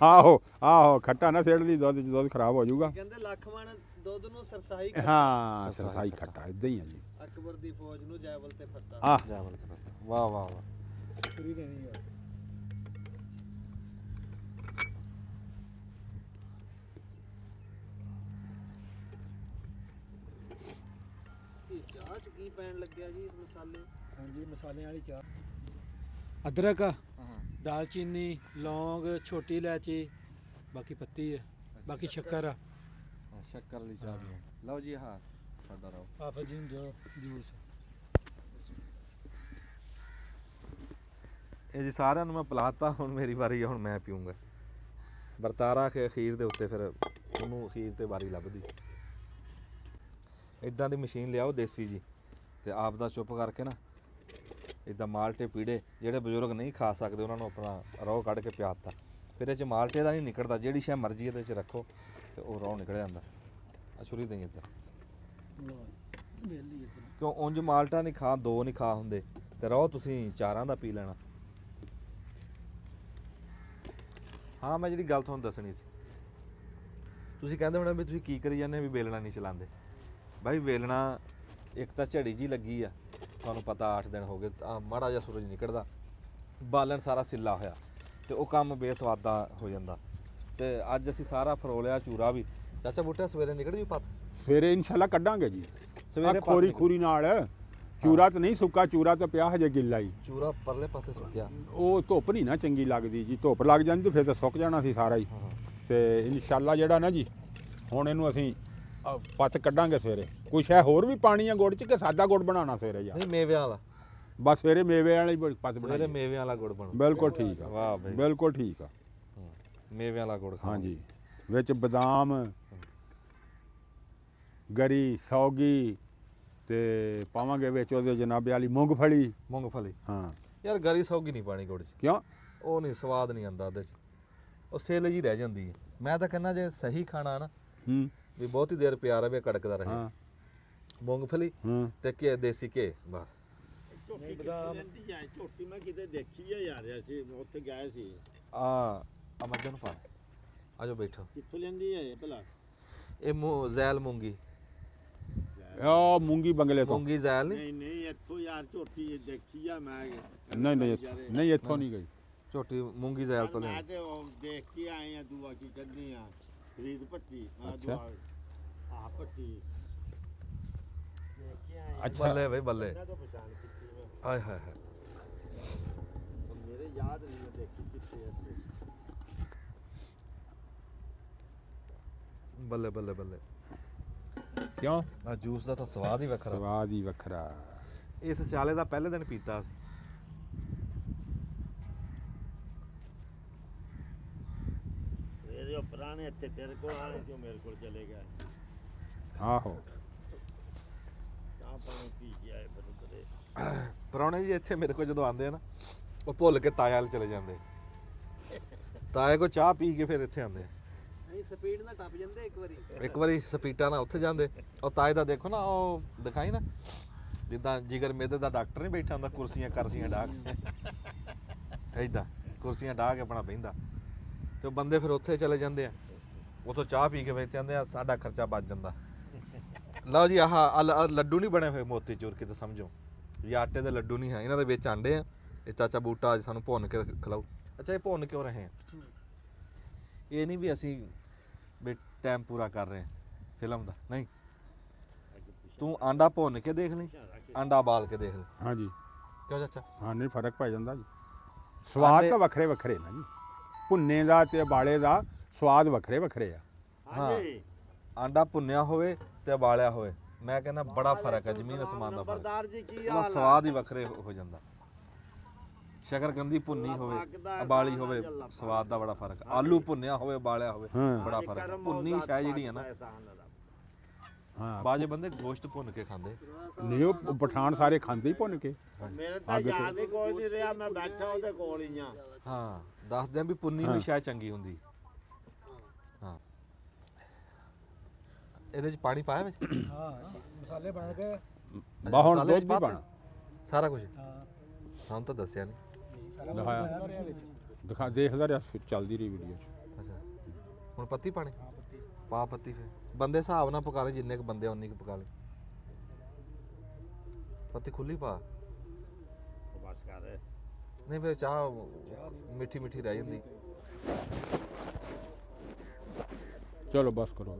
ਆਹੋ ਆਹੋ ਖੱਟਾ ਨਾ ਸਿੱੜ ਦੀ ਦੁੱਧ 'ਚ, ਦੁੱਧ ਖਰਾਬ ਹੋ ਜਾਊਗਾ। ਕਹਿੰਦੇ ਲੱਖ ਮਣ ਦੁੱਧ ਨੂੰ ਸਰਸਾਈ ਹਾਂ ਸਰਸਾਈ ਖੱਟਾ ਇਦਾਂ ਹੀ ਆ ਜੀ। ਅਕਬਰ ਦੀ ਫੌਜ ਨੂੰ ਜੈਵਲ ਤੇ ਫੱਤਾ। ਆਹ ਜਾਵਲ ਚ ਪਤਾ। ਵਾਹ ਵਾਹ ਵਾਹ। ਛੁਰੀ ਦੇਣੀ ਆ। ਇਹ ਚਾਹ 'ਚ ਕੀ ਪੈਣ ਲੱਗਿਆ ਜੀ ਮਸਾਲੇ? ਹਾਂਜੀ ਮਸਾਲਿਆਂ ਵਾਲੀ ਚਾਹ। ਅਦਰਕ, ਦਾਲਚੀਨੀ, ਲੌਂਗ, ਛੋਟੀ ਇਲਾਇਚੀ, ਬਾਕੀ ਪੱਤੀ ਹੈ, ਬਾਕੀ ਸ਼ੱਕਰ ਆ। ਸ਼ੱਕਰ ਵਾਲੀ ਚਾਹ ਵੀ ਹੈ। ਲਓ ਜੀ ਹਾਂ ਸਾਡਾ ਰਹੋ। ਆਫਰ ਜੀ ਨੂੰ ਦਿਓ ਜੂਸ। ਇਹ ਜੀ ਸਾਰਿਆਂ ਨੂੰ ਮੈਂ ਪਿਲਾਤਾ, ਹੁਣ ਮੇਰੀ ਵਾਰੀ ਆ, ਹੁਣ ਮੈਂ ਪੀਊਂਗਾ। ਵਰਤਾਰਾ ਕੇ ਅਖੀਰ ਦੇ ਉੱਤੇ ਫਿਰ ਉਹਨੂੰ ਅਖੀਰ ਤੇ ਵਾਰੀ ਲੱਭਦੀ। ਇਦਾਂ ਦੀ ਮਸ਼ੀਨ ਲਿਆਓ ਦੇਸੀ ਜੀ, ਤੇ ਆਪ ਦਾ ਚੁੱਪ ਕਰਕੇ ਨਾ ਇਦਾਂ ਮਾਲਟੇ ਪੀੜੇ ਜਿਹੜੇ ਬਜ਼ੁਰਗ ਨਹੀਂ ਖਾ ਸਕਦੇ ਉਹਨਾਂ ਨੂੰ ਆਪਣਾ ਰੋਹ ਕੱਢ ਕੇ ਪਿਆਤਾ। ਫਿਰ ਇਹ 'ਚ ਮਾਲਟੇ ਦਾ ਨਹੀਂ ਨਿਕਲਦਾ, ਜਿਹੜੀ ਸ਼ੈ ਮਰਜ਼ੀ ਇਹਦੇ 'ਚ ਰੱਖੋ ਤੇ ਉਹ ਰੋਹ ਨਿਕਲ ਜਾਂਦਾ। ਅਛੁਰੀ ਦੇਈ ਇੱਧਰ ਕਿਉਂ ਉਂਝ ਮਾਲਟਾ ਨਹੀਂ ਖਾ, ਦੋ ਨਹੀਂ ਖਾ ਹੁੰਦੇ, ਤੇ ਰੋਹ ਤੁਸੀਂ ਚਾਰਾਂ ਦਾ ਪੀ ਲੈਣਾ। ਹਾਂ ਮੈਂ ਜਿਹੜੀ ਗੱਲ ਤੁਹਾਨੂੰ ਦੱਸਣੀ ਸੀ, ਤੁਸੀਂ ਕਹਿੰਦੇ ਹੋਣੇ ਵੀ ਤੁਸੀਂ ਕੀ ਕਰੀ ਜਾਂਦੇ ਵੀ ਵੇਲਣਾ ਨਹੀਂ ਚਲਾਉਂਦੇ। ਬਾਈ ਵੇਲਣਾ ਇੱਕ ਤਾਂ ਝੜੀ ਜੀ ਲੱਗੀ ਆ, ਤੁਹਾਨੂੰ ਪਤਾ 8 ਦਿਨ ਹੋ ਗਏ, ਮਾੜਾ ਜਿਹਾ ਸੂਰਜ ਨਿਕਲਦਾ, ਬਾਲਣ ਸਾਰਾ ਸਿੱਲਾ ਹੋਇਆ ਤੇ ਉਹ ਕੰਮ ਬੇਸਵਾਦਾ ਹੋ ਜਾਂਦਾ। ਤੇ ਅੱਜ ਅਸੀਂ ਸਾਰਾ ਫਰੋਲਿਆ ਚੂਰਾ ਵੀ। ਚਾਚਾ ਬੂਟਾ ਸਵੇਰੇ ਨਿਕਲ ਜੂ ਪੱਤ? ਸਵੇਰੇ ਇਨਸ਼ਾਅੱਲਾ ਕੱਢਾਂਗੇ ਜੀ। ਸਵੇਰੇ ਖੋਰੀ ਖੂਰੀ ਨਾਲ ਚੂਰਾ ਤਾਂ ਨਹੀਂ ਸੁੱਕਾ, ਚੂਰਾ ਤਾਂ ਪਿਆ ਹਜੇ ਗਿੱਲਾ ਹੀ। ਚੂਰਾ ਪਰਲੇ ਪਾਸੇ ਸੁੱਕਿਆ। ਉਹ ਧੁੱਪ ਨਹੀਂ ਨਾ ਚੰਗੀ ਲੱਗਦੀ ਜੀ, ਧੁੱਪ ਲੱਗ ਜਾਂਦੀ ਤੇ ਫਿਰ ਤਾਂ ਸੁੱਕ ਜਾਣਾ ਸੀ ਸਾਰਾ ਹੀ। ਤੇ ਇਨਸ਼ਾਅੱਲਾ ਜਿਹੜਾ ਨਾ ਜੀ ਹੁਣ ਇਹਨੂੰ ਅਸੀਂ ਪੱਤ ਕੱਢਾਂਗੇ ਸਵੇਰੇ। ਕੁਛ ਹੈ ਹੋਰ ਵੀ ਪਾਣੀ ਆ ਗੁੜ ਚ ਕਿ ਸਾਦਾ ਗੁੜ ਬਣਾਉਣਾ ਸਵੇਰੇ ਯਾਰ? ਨਹੀਂ ਮੇਵਿਆਂ ਵਾਲਾ, ਬਸ ਸਵੇਰੇ ਮੇਵੇ ਵਾਲੀ ਪੱਤ ਸਵੇਰੇ ਬਣਾਈ। ਮੇਵਿਆਂ ਵਾਲਾ ਗੁੜ ਬਣੂ। ਬਿਲਕੁਲ ਠੀਕ ਆ, ਵਾਹ ਬਈ, ਬਿਲਕੁਲ ਠੀਕ ਆ। ਮੇਵਿਆਂ ਵਾਲਾ ਗੁੜ ਖਾਓ। ਹਾਂਜੀ, ਵਿੱਚ ਬਦਾਮ, ਗਰੀ, ਸੌਗੀ ਤੇ ਪਾਵਾਂਗੇ ਵਿੱਚ ਉਹਦੇ ਜਨਾਬੇ ਵਾਲੀ ਮੂੰਗਫਲੀ। ਮੂੰਗਫਲੀ ਹਾਂ ਯਾਰ, ਗਰੀ ਸੌਗੀ ਨਹੀਂ ਪਾਣੀ ਗੁੜ 'ਚ, ਕਿਉਂ? ਉਹ ਨਹੀਂ ਸਵਾਦ ਨਹੀਂ ਆਉਂਦਾ ਉਹਦੇ 'ਚ, ਉਹ ਸੇਲ ਜੀ ਰਹਿ ਜਾਂਦੀ ਹੈ। ਮੈਂ ਤਾਂ ਕਹਿੰਦਾ ਜੇ ਸਹੀ ਖਾਣਾ ਨਾ ਹੂੰ ਵੀ ਬਹੁਤੀ ਦੇਰ ਪਿਆ ਰਵੇ, ਕੜਕਦਾ ਰਹੇ। ਹਾਂ ਮੂੰਗਫਲੀ ਹਾਂ ਤੇ ਘੇ, ਦੇਸੀ ਘੇ ਬਸ। ਝੋਟੀ ਮੈਂ ਕਿਤੇ ਦੇਖੀ ਆ ਯਾਰ, ਅਸੀਂ ਉੱਥੇ ਗਏ ਸੀ। ਆ ਮੱਝਾਂ ਨੂੰ ਪਾ ਆਜੋ ਬੈਠੋ। ਕਿੱਥੋਂ ਲੈਂਦੀ ਹੈ ਇਹ ਭਲਾ? ਇਹ ਜ਼ੈਲ ਮੂੰਗੀ, ਉਹ ਮੂੰਗੀ ਬੰਗਲੇ ਤੋਂ। ਮੂੰਗੀ ਜ਼ੈਲ ਨਹੀਂ, ਨਹੀਂ ਨਹੀਂ ਇੱਥੋਂ ਯਾਰ ਝੋਟੀ ਦੇਖੀ ਆ ਮੈਂ। ਨਹੀਂ ਇੱਥੋਂ ਨਹੀਂ ਗਈ। ਝੋਟੀ ਮੂੰਗੀ ਜ਼ੈਲ ਤੋਂ ਮੈਂ ਲਿਆ। ਤੇ ਉਹ ਦੇਖ ਕੇ ਆਏ ਆ, ਦੂਆ ਕੀ ਕਹਿੰਦੀ ਆ, ਫਰੀਦ ਪੱਟੀ। ਅੱਛਾ। ਆਹ ਪੱਟੀ ਦੇਖ ਕੇ ਆਏ ਆ। ਅੱਛਾ। ਬੱਲੇ ਬਈ ਬੱਲੇ, ਇਹਨਾਂ ਤੋਂ ਪਛਾਣ ਕੀਤੀ ਮੈਂ। ਆਏ ਹਾਏ ਹਾਏ। ਹੁਣ ਮੇਰੇ ਯਾਦ ਨਹੀਂ, ਮੈਂ ਦੇਖੀ ਕਿੱਥੇ ਇੱਥੇ। ਬੱਲੇ ਬੱਲੇ ਬੱਲੇ। ਕਿਉਂ? ਆ ਜੂਸ ਦਾ ਤਾਂ ਸਵਾਦ ਹੀ ਵੱਖਰਾ। ਸਵਾਦ ਹੀ ਵੱਖਰਾ। ਇਸ ਸਿਆਲੇ ਦਾ ਪਹਿਲੇ ਦਿਨ ਪੀਤਾ ਸੀ। ਮੇਰੇ ਉਹ ਪੁਰਾਣੇ ਇੱਥੇ ਤੇਰੇ ਕੋਲ ਆਏ ਸੀ, ਉਹ ਮੇਰੇ ਕੋਲ ਚਲੇ ਗਏ। ਆਹੋ ਚਾਹ ਪਾਣੀ ਪੀ ਕੇ ਆਏ ਫਿਰ ਉਧਰੇ। ਪ੍ਰਾਹੁਣੇ ਜੀ ਇੱਥੇ ਮੇਰੇ ਕੋਲ ਜਦੋਂ ਆਉਂਦੇ ਆ ਨਾ, ਉਹ ਭੁੱਲ ਕੇ ਤਾਇਆ ਵੱਲ ਚਲੇ ਜਾਂਦੇ। ਤਾਏ ਕੋ ਚਾਹ ਪੀ ਕੇ ਫਿਰ ਇੱਥੇ ਆਉਂਦੇ। ਨਹੀਂ ਸਪੀਡ ਨਾਲ ਟੱਪ ਜਾਂਦੇ ਇੱਕ ਵਾਰੀ। ਇੱਕ ਵਾਰੀ ਸਪੀਟਾ ਨਾਲ ਉੱਥੇ ਜਾਂਦੇ। ਉਹ ਤਾਏ ਦਾ ਦੇਖੋ ਨਾ, ਉਹ ਦਿਖਾਈ ਨਾ ਜਿੱਦਾਂ ਜਿਗਰ ਮੇਦੇ ਦਾ ਡਾਕਟਰ ਨਹੀਂ ਬੈਠਾ ਹੁੰਦਾ, ਕੁਰਸੀਆਂ ਕਰਸੀਆਂ ਢਾਹ ਕੇ ਏਦਾਂ ਕੁਰਸੀਆਂ ਢਾਹ ਕੇ ਆਪਣਾ ਬਹਿੰਦਾ। ਤੇ ਉਹ ਬੰਦੇ ਫਿਰ ਉੱਥੇ ਚਲੇ ਜਾਂਦੇ ਆ, ਉੱਥੋਂ ਚਾਹ ਪੀ ਕੇ ਵੇਚ ਆਉਂਦੇ ਆ, ਸਾਡਾ ਖਰਚਾ ਬਚ ਜਾਂਦਾ। ਲਓ ਜੀ, ਆਹ ਲੱਡੂ ਨਹੀਂ ਬਣੇ ਹੋਏ ਮੋਤੀ ਚੂਰ ਕਿਤੇ ਸਮਝੋ, ਇਹ ਆਟੇ ਦੇ ਲੱਡੂ ਨਹੀਂ ਹੈ, ਇਹਨਾਂ ਦੇ ਵਿੱਚ ਆਂਡੇ ਆ। ਇਹ ਚਾਚਾ ਬੂਟਾ ਅੱਜ ਸਾਨੂੰ ਭੁੰਨ ਕੇ ਖਿਲਾਓ। ਅੱਛਾ, ਇਹ ਭੁੰਨ ਕਿਉਂ ਰਹੇ ਆ? ਇਹ ਨਹੀਂ ਵੀ ਅਸੀਂ ਵੀ ਟਾਈਮ ਪੂਰਾ ਕਰ ਰਹੇ ਫਿਲਮ ਦਾ, ਨਹੀਂ। ਤੂੰ ਆਂਡਾ ਭੁੰਨ ਕੇ ਦੇਖ ਲਈ, ਆਂਡਾ ਬਾਲ ਕੇ ਦੇਖ ਲਈ। ਹਾਂਜੀ ਕਿਉਂ ਚਾਚਾ? ਹਾਂ, ਨਹੀਂ ਫਰਕ ਪੈ ਜਾਂਦਾ ਜੀ। ਸਵਾਦ ਤਾਂ ਵੱਖਰੇ ਵੱਖਰੇ ਨਾ ਜੀ, ਭੁੰਨੇ ਦਾ ਤੇ ਬਾਲੇ ਦਾ ਸਵਾਦ ਵੱਖਰੇ ਵੱਖਰੇ ਆ। ਹਾਂਜੀ ਆਂਡਾ ਭੁੰਨਿਆ ਹੋਵੇ ਤੇ ਉਬਾਲਿਆ ਹੋਵੇ, ਮੈਂ ਕਹਿੰਦਾ ਬੜਾ ਫਰਕ ਹੈ, ਜ਼ਮੀਨ ਅਸਮਾਨ ਦਾ ਫਰਕ। ਨੰਬਰਦਾਰ ਜੀ ਕੀ ਉਹਦਾ ਹਾਲ ਸਵਾਦ ਹੀ ਵੱਖਰੇ ਹੋ ਜਾਂਦਾ। ਸ਼ਕਰਕੰਦੀ ਭੁੰਨੀ ਹੋਵੇ, ਉਬਾਲੀ ਹੋਵੇ, ਸਵਾਦ ਦਾ ਬੜਾ ਫਰਕ। ਆਲੂ ਭੁੰਨਿਆ ਹੋਵੇ, ਉਬਾਲਿਆ ਹੋਵੇ, ਹਾਂ। ਬੜਾ ਫਰਕ। ਭੁੰਨੀ ਸ਼ੈ ਜਿਹੜੀ ਹੈ ਨਾ, ਹਾਂ ਬਾਜੇ ਬੰਦੇ ਗੋਸ਼ਤ ਭੁੰਨ ਕੇ ਖਾਂਦੇ। ਨਹੀਂ, ਉਹ ਪਠਾਨ ਸਾਰੇ ਖਾਂਦੇ ਹੀ ਭੁੰਨ ਕੇ। ਮੇਰੇ ਤਾਂ ਯਾਦ ਹੀ ਕੋਈ ਨਹੀਂ ਰਿਹਾ, ਮੈਂ ਬੈਠਾ ਉਹਦੇ ਕੋਲ ਹੀ ਆ। ਹਾਂ, ਦੱਸਦੇ ਆ ਵੀ ਭੁੰਨੀ ਹੋਈ ਸ਼ੈ ਚੰਗੀ ਹੁੰਦੀ। ਹਾਂ, ਇਹਦੇ ਚ ਪਾਣੀ ਪਾਇਆ ਵਿੱਚ? ਹਾਂ ਮਸਾਲੇ ਬਣ ਗਏ। ਬਾ ਹੁਣ ਮਸਾਲੇ ਦੁੱਧ ਵਿੱਚ ਵੀ ਪਾਤੇ? ਬਣ ਸਾਰਾ ਕੁਝ ਹਾਂ ਸਾਨੂੰ ਤਾਂ ਦੱਸਿਆ ਨਹੀਂ। ਸਾਰਾ ਦਿਖਾਇਆ। ਰਿਹਾ ਵਿੱਚ। ਦਿਖਾ ਦੇਖਦਾ ਰਿਹਾ, ਚੱਲਦੀ ਰਹੀ ਵੀਡੀਓ 'ਚ। ਅੱਛਾ, ਹੁਣ ਪੱਤੀ ਪਾਣੀ? ਹਾਂ ਪੱਤੀ। ਪਾ ਪੱਤੀ। ਫਿਰ ਬੰਦੇ ਹਿਸਾਬ ਨਾਲ ਪਕਾ ਲੈ, ਜਿੰਨੇ ਕੁ ਬੰਦੇ ਉਨੀ ਕੁ ਪਕਾ ਲੈ। ਪੱਤੀ ਖੁੱਲੀ ਪਾ, ਬਸ ਕਰ। ਨਹੀਂ ਫਿਰ ਚਾਹ ਮਿੱਠੀ ਮਿੱਠੀ ਰਹਿ ਜਾਂਦੀ। ਚਲੋ ਬਸ ਕਰੋ।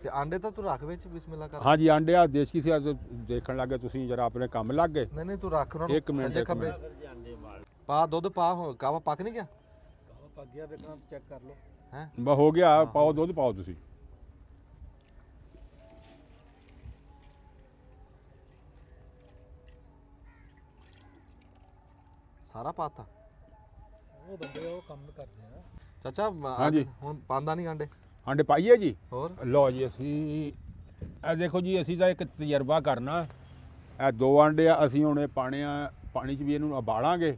ਤੇ ਆਂਡੇ ਤਾਂ ਤੂੰ ਰੱਖ ਵਿੱਚ, ਬਿਸਮਿਲ੍ਲਾ ਕਰ। ਹਾਂਜੀ, ਆਂਡੇ ਆ ਦੇਸੀ ਸੀ, ਅੱਜ ਦੇਖਣ ਲੱਗੇ ਤੁਸੀਂ ਜਰਾ ਆਪਣੇ ਕੰਮ ਲੱਗ ਗਏ। ਨਹੀਂ ਨਹੀਂ, ਤੂੰ ਰੱਖ ਉਹਨਾਂ ਨੂੰ ਇੱਕ ਮਿੰਟ, ਸੱਜੇ ਇੱਕ ਖੱਬੇ। ਮਿੰਟ। ਪਾ ਦੁੱਧ ਪਾ, ਹੁਣ ਕਾਵਾ ਪੱਕ ਨਹੀਂ ਗਿਆ ਕਾਵਾ ਪੱਕ ਗਿਆ, ਵੇਖਣਾ ਚੈੱਕ ਕਰ ਲਓ। ਹੈ? ਬਾ ਹੋ ਗਿਆ, ਪਾਓ ਦੁੱਧ ਪਾਓ ਤੁਸੀਂ। ਸਾਰਾ ਪਾਤਾ ਉਹ ਬੰਦੇ ਉਹ ਕੰਮ ਕਰਦੇ ਆ। ਚਾਚਾ ਹਾਂਜੀ। ਹੁਣ ਪਾਉਂਦਾ ਨਹੀਂ ਆਂਡੇ ਆਂਡੇ ਪਾਈਏ ਜੀ। ਹੋਰ ਲਓ ਜੀ ਅਸੀਂ ਇਹ ਦੇਖੋ ਜੀ ਅਸੀਂ ਤਾਂ ਇੱਕ ਤਜਰਬਾ ਕਰਨਾ। ਇਹ 2 ਆਂਡੇ ਆ, ਅਸੀਂ ਹੁਣ ਇਹ ਪਾਣੇ ਆ ਪਾਣੀ 'ਚ ਵੀ ਇਹਨੂੰ ਉਬਾਲਾਂਗੇ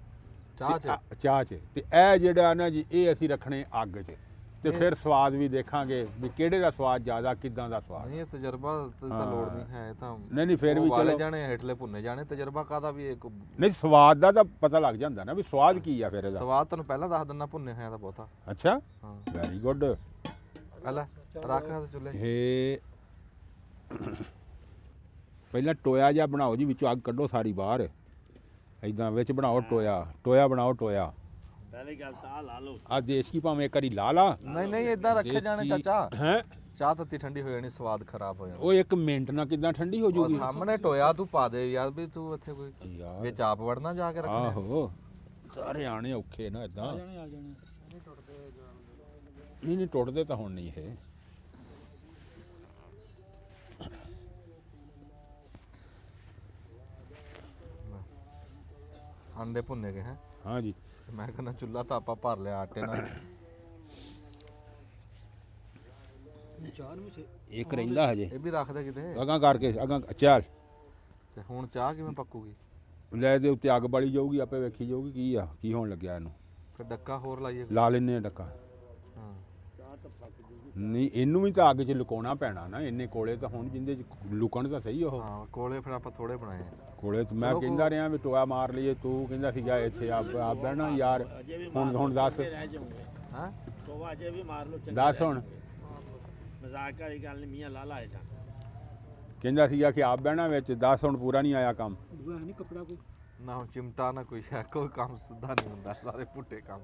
ਚਾਹ ਤੇ ਚ ਚਾਹ 'ਚ, ਤੇ ਇਹ ਜਿਹੜਾ ਨਾ ਜੀ ਇਹ ਅਸੀਂ ਰੱਖਣੇ ਅੱਗ 'ਚ, ਤੇ ਫਿਰ ਸਵਾਦ ਵੀ ਦੇਖਾਂਗੇ ਵੀ ਕਿਹੜੇ ਦਾ ਸਵਾਦ ਜ਼ਿਆਦਾ, ਕਿੱਦਾਂ ਦਾ ਸਵਾਦ। ਨਹੀਂ ਇਹ ਤਜਰਬਾ ਤਾਂ ਲੋੜ ਨਹੀਂ ਹੈ ਇਹ ਤਾਂ ਨਹੀਂ ਨਹੀਂ ਫਿਰ ਵੀ ਉਬਾਲੇ ਚਲੋ ਜਾਣੇ ਹੇਠਲੇ ਭੁੰਨੇ ਜਾਣੇ ਤਜਰਬਾ ਕਾਦਾ ਵੀ ਇੱਕ ਨਹੀਂ ਸਵਾਦ ਦਾ ਤਾਂ ਪਤਾ ਲੱਗ ਜਾਂਦਾ ਨਾ ਵੀ ਸਵਾਦ ਕੀ ਆ ਫਿਰ ਇਹਦਾ। ਸਵਾਦ ਤੁਹਾਨੂੰ ਪਹਿਲਾਂ ਦੱਸ ਦਿੰਦਾ ਭੁੰਨੇ ਹੋਇਆ ਤਾਂ ਬਹੁਤਾ ਅੱਛਾ ਹਾਂ ਵੈਰੀ ਗੁੱਡ। ਪਹਿਲਾਂ ਰੱਖ ਤੇ ਚੁੱਲ੍ਹੇ 'ਚ। ਇਹ ਪਹਿਲਾਂ ਟੋਇਆ ਜਿਹਾ ਬਣਾਓ ਜੀ, ਵਿੱਚੋਂ ਅੱਗ ਕੱਢੋ ਸਾਰੀ ਬਾਹਰ, ਇਦਾਂ ਵਿੱਚ ਬਣਾਓ ਟੋਇਆ ਬਣਾਓ ਟੋਇਆ। ਪਹਿਲੀ ਗੱਲ ਤਾਂ ਲਾ ਲਓ ਆ ਦੇਸਕੀ ਭਾਵੇਂ ਇੱਕ ਵਾਰੀ ਲਾ ਲਾ। ਨਹੀਂ ਇਦਾਂ ਰੱਖੇ ਜਾਣੇ ਚਾਚਾ ਹੈ ਚਾਹ ਤੱਤੀ ਠੰਡੀ ਹੋ ਜਾਣੀ ਸਵਾਦ ਖਰਾਬ ਹੋ ਜਾਣਾ ਉਹ 1 ਮਿੰਟ ਨਾਲ ਕਿਦਾਂ ਠੰਡੀ ਹੋ ਉਹ ਜੂਗੀ ਸਾਹਮਣੇ ਟੋਇਆ ਤੂੰ ਪਾ ਦੇ ਯਾਰ ਵੀ ਤੂੰ ਇੱਥੇ ਕੋਈ ਯਾਰ। ਵਿੱਚ ਆਪ ਵੜਨਾ ਜਾ ਕੇ ਰੱਖਣਾ ਆਹੋ ਸਾਰੇ ਆਣੇ ਔਖੇ ਨਾ ਇਦਾਂ। ਆ ਜਾਣੇ ਨਹੀਂ ਟੁੱਟਦੇ ਤਾਂ ਹੁਣ ਨਹੀਂ ਇਹ। ਅੰਡੇ ਭੁੰਨੇ ਗਏ ਹੈ ਹਾਂ ਜੀ ਮੈਂ ਕਹਿੰਦਾ ਚੁੱਲ੍ਹਾ ਤਾਂ ਆਪਾਂ ਭਰ ਲਿਆ ਆਟੇ ਨਾਲ ਚਾਰ ਵੀ ਸੇ ਇੱਕ ਰਹਿੰਦਾ ਹਜੇ ਇਹ ਵੀ ਰੱਖਦੇ ਕਿਤੇ ਅਗਾਂ ਕਰਕੇ ਅਗਾਂ ਚੱਲ ਤੇ ਹੁਣ ਚਾਹ ਕਿਵੇਂ ਪੱਕੂਗੀ ਲੈ ਦੇ ਉੱਤੇ ਅੱਗ ਬਾਲੀ ਜਾਊਗੀ, ਆਪੇ ਵੇਖੀ ਜਾਊਗੀ ਕੀ ਆ ਕੀ ਹੋਣ ਲੱਗਿਆ ਇਹਨੂੰ। ਫਿਰ ਡੱਕਾ ਹੋਰ ਲਾਈਏ ਲਾ ਲੈਨੇ ਆ ਡੱਕਾ। ਹਾਂ ਨਹੀਂ ਇਹਨੂੰ ਵੀ ਤਾਂ ਅੱਗ 'ਚ ਲੁਕਾਉਣਾ ਪੈਣਾ ਨਾ, ਇੰਨੇ ਕੋਲੇ ਤਾਂ ਹੁਣ ਜਿੰਦੇ 'ਚ ਲੁਕਣ ਤਾਂ ਸਹੀ ਉਹ ਹਾਂ ਕੋਲੇ ਫਿਰ ਆਪਾਂ ਥੋੜੇ ਬਣਾਏ ਆ। ਕੋਲੇ ਤੇ ਮੈਂ ਕਹਿੰਦਾ ਰਿਹਾ ਵੀ ਟੋਆ ਮਾਰ ਲਈਏ, ਤੂੰ ਕਹਿੰਦਾ ਸੀਗਾ ਇੱਥੇ ਆਪ ਬਹਿਣਾ ਯਾਰ। ਹੁਣ ਦੱਸ ਰਹਿ ਜਾਊਂਗੇ ਹਾਂ ਟੋਆ ਅਜੇ ਵੀ ਮਾਰ ਲਓ ਦੱਸ ਹੁਣ ਮਜ਼ਾਕ ਵਾਲੀ ਗੱਲ ਨਹੀਂ ਮੀਆਂ ਲਾਲਾ ਇਹਦਾ ਕਹਿੰਦਾ ਸੀਗਾ ਕਿ ਆਪ ਬਹਿਣਾ ਵਿੱਚ, ਦੱਸ ਹੁਣ ਪੂਰਾ ਨਹੀਂ ਆਇਆ ਕੰਮ। ਦੂਆ ਹੈ ਨਹੀਂ ਕਪੜਾ ਕੋਈ ਨਾ ਹੁਣ ਚਿਮਟਾ ਨਾ ਕੋਈ ਸ਼ੈ ਕੋਈ ਕੰਮ ਸਿੱਧਾ ਨਹੀਂ ਹੁੰਦਾ ਸਾਰੇ ਪੁੱਠੇ ਕੰਮ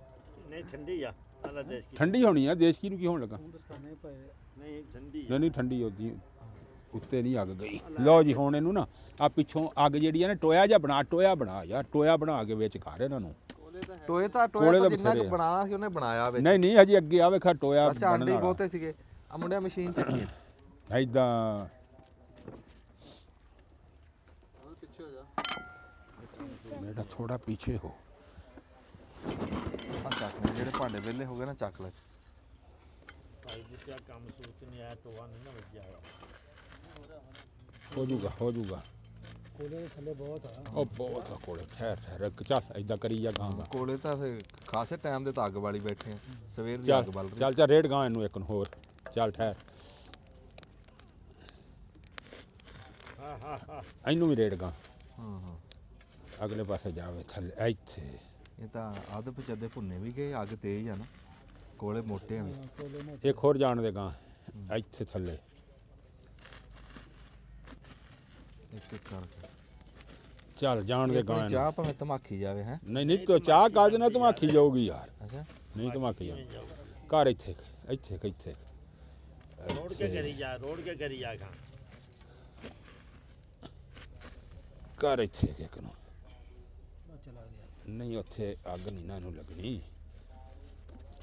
ਨਹੀਂ ਠੰਡੀ ਆ ਅਲਾ ਦੇਸ਼ ਕੀ ਠੰਡੀ ਹੋਣੀ ਆ, ਦੇਸ਼ਕੀ ਨੂੰ ਕੀ ਹੋਣ ਲੱਗਾ। ਹੁਣ ਦਸਤਾਨੇ ਪਏ ਨਹੀਂ ਠੰਡੀ ਨਹੀਂ ਠੰਡੀ ਉਹਦੀ ਉੱਤੇ ਨਹੀਂ ਅੱਗ ਗਈ। ਲਓ ਜੀ ਹੁਣ ਇਹਨੂੰ ਨਾ ਆ ਪਿੱਛੋਂ ਅੱਗ ਜਿਹੜੀ ਆ ਨਾ ਟੋਇਆ ਜਾਂ ਟੋਇਆ ਬਣਾ ਯਾਰ, ਟੋਇਆ ਬਣਾ ਕੇ ਵਿੱਚ ਕਰ ਇਹਨਾਂ ਨੂੰ। ਟੋਏ ਕੋਲੇ ਤਾਂ ਤਾਂ ਜਿੰਨਾ ਬਥੇਰੇ ਕੁ ਆ। ਬਣਾਣਾ ਸੀ ਉਹਨੇ ਬਣਾਇਆ ਵਿੱਚ ਨਹੀਂ ਨਹੀਂ ਹਜੇ ਅੱਗੇ ਆਵੇ ਖਾ ਟੋਇਆ ਅੱਛਾ ਅੰਡੇ ਬਣਨ ਹੀ ਵਾਲਾ ਬਹੁਤੇ ਸੀਗੇ ਆ ਮੁੰਡਿਆ ਮਸ਼ੀਨ ਚੱਕੀ ਹੈ ਐਦਾਂ। ਪਿੱਛੇ ਹੋ ਜਾ ਮੇਰਾ ਥੋੜਾ ਪਿੱਛੇ ਹੋ। ਆ ਚੱਕ ਲੈ ਜਿਹੜੇ ਭਾਂਡੇ ਵਿਹਲੇ ਹੋ ਗਏ ਨਾ ਚੱਕ ਲੈ ਭਾਈ ਬੁੱਤਿਆ ਕੰਮ ਸੂਤ ਨਹੀਂ ਆਇਆ ਟੋਆ ਨਹੀਂ ਨਾ ਵੱਜਿਆ ਹੋ ਜੂਗਾ ਕੋਲੇ ਦੇ ਥੱਲੇ ਬਹੁਤ ਆ। ਉਹ ਬਹੁਤ ਆ ਕੋਲੇ। ਠਹਿਰ ਚੱਲ ਐਦਾਂ ਕਰੀ ਜਾ ਗਾਂ ਕੋਲੇ ਤਾਂ ਅਸੀਂ ਖਾਸੇ ਟਾਈਮ ਦੇ ਤਾਂ ਅੱਗ ਵਾਲੀ ਬੈਠੇ ਆ ਸਵੇਰ ਦੀ ਅੱਗ ਬਲ ਰਹੀ ਚੱਲ ਰੇਡ ਗਾਂ ਇਹਨੂੰ ਇੱਕ ਨੂੰ ਹੋਰ। ਚੱਲ ਠਹਿਰ ਇਹਨੂੰ ਵੀ ਰੇਡ ਗਾਂ ਹਾਂ ਅਗਲੇ ਪਾਸੇ ਜਾਵੇ ਥੱਲੇ ਇੱਥੇ। ਇਹ ਤਾਂ ਅੱਧ ਪਚੱਦੇ ਭੁੰਨੇ ਵੀ ਗਏ ਅੱਗ ਤੇਜ਼ ਆ ਨਾ ਕੋਲੇ ਮੋਟੇ ਆ ਵੀ ਕੋਲੇ ਮੋ ਇੱਕ ਹੋਰ ਜਾਣ ਦੇ ਗਾਂ ਇੱਥੇ ਥੱਲੇ। ਇੱਕ ਇੱਕ ਕਰਕੇ ਚੱਲ ਜਾਣ ਦੇ ਇਹ ਗਾਂ ਆਪਣੀ ਚਾਹ ਭਾਵੇਂ ਧਮਾਕੀ ਜਾਵੇ ਹੈ ਨਹੀਂ ਤੋ ਚਾਹ ਕਾਜ ਨਾ ਧਮਾਕੀ ਜਾਊਗੀ ਯਾਰ। ਅੱਛਾ ਨਹੀਂ ਧਮਾਕੀ ਜਾ ਘਰ ਇੱਥੇ ਰੋੜ ਕੇ ਕਰੀ ਜਾ ਖਾਂ ਘਰ ਇੱਥੇ ਇੱਕ ਨੂੰ। ਚਲਾ ਗਿਆ। ਨਹੀਂ ਉੱਥੇ ਅੱਗ ਨਹੀਂ ਨਾ ਇਹਨੂੰ ਲੱਗਣੀ।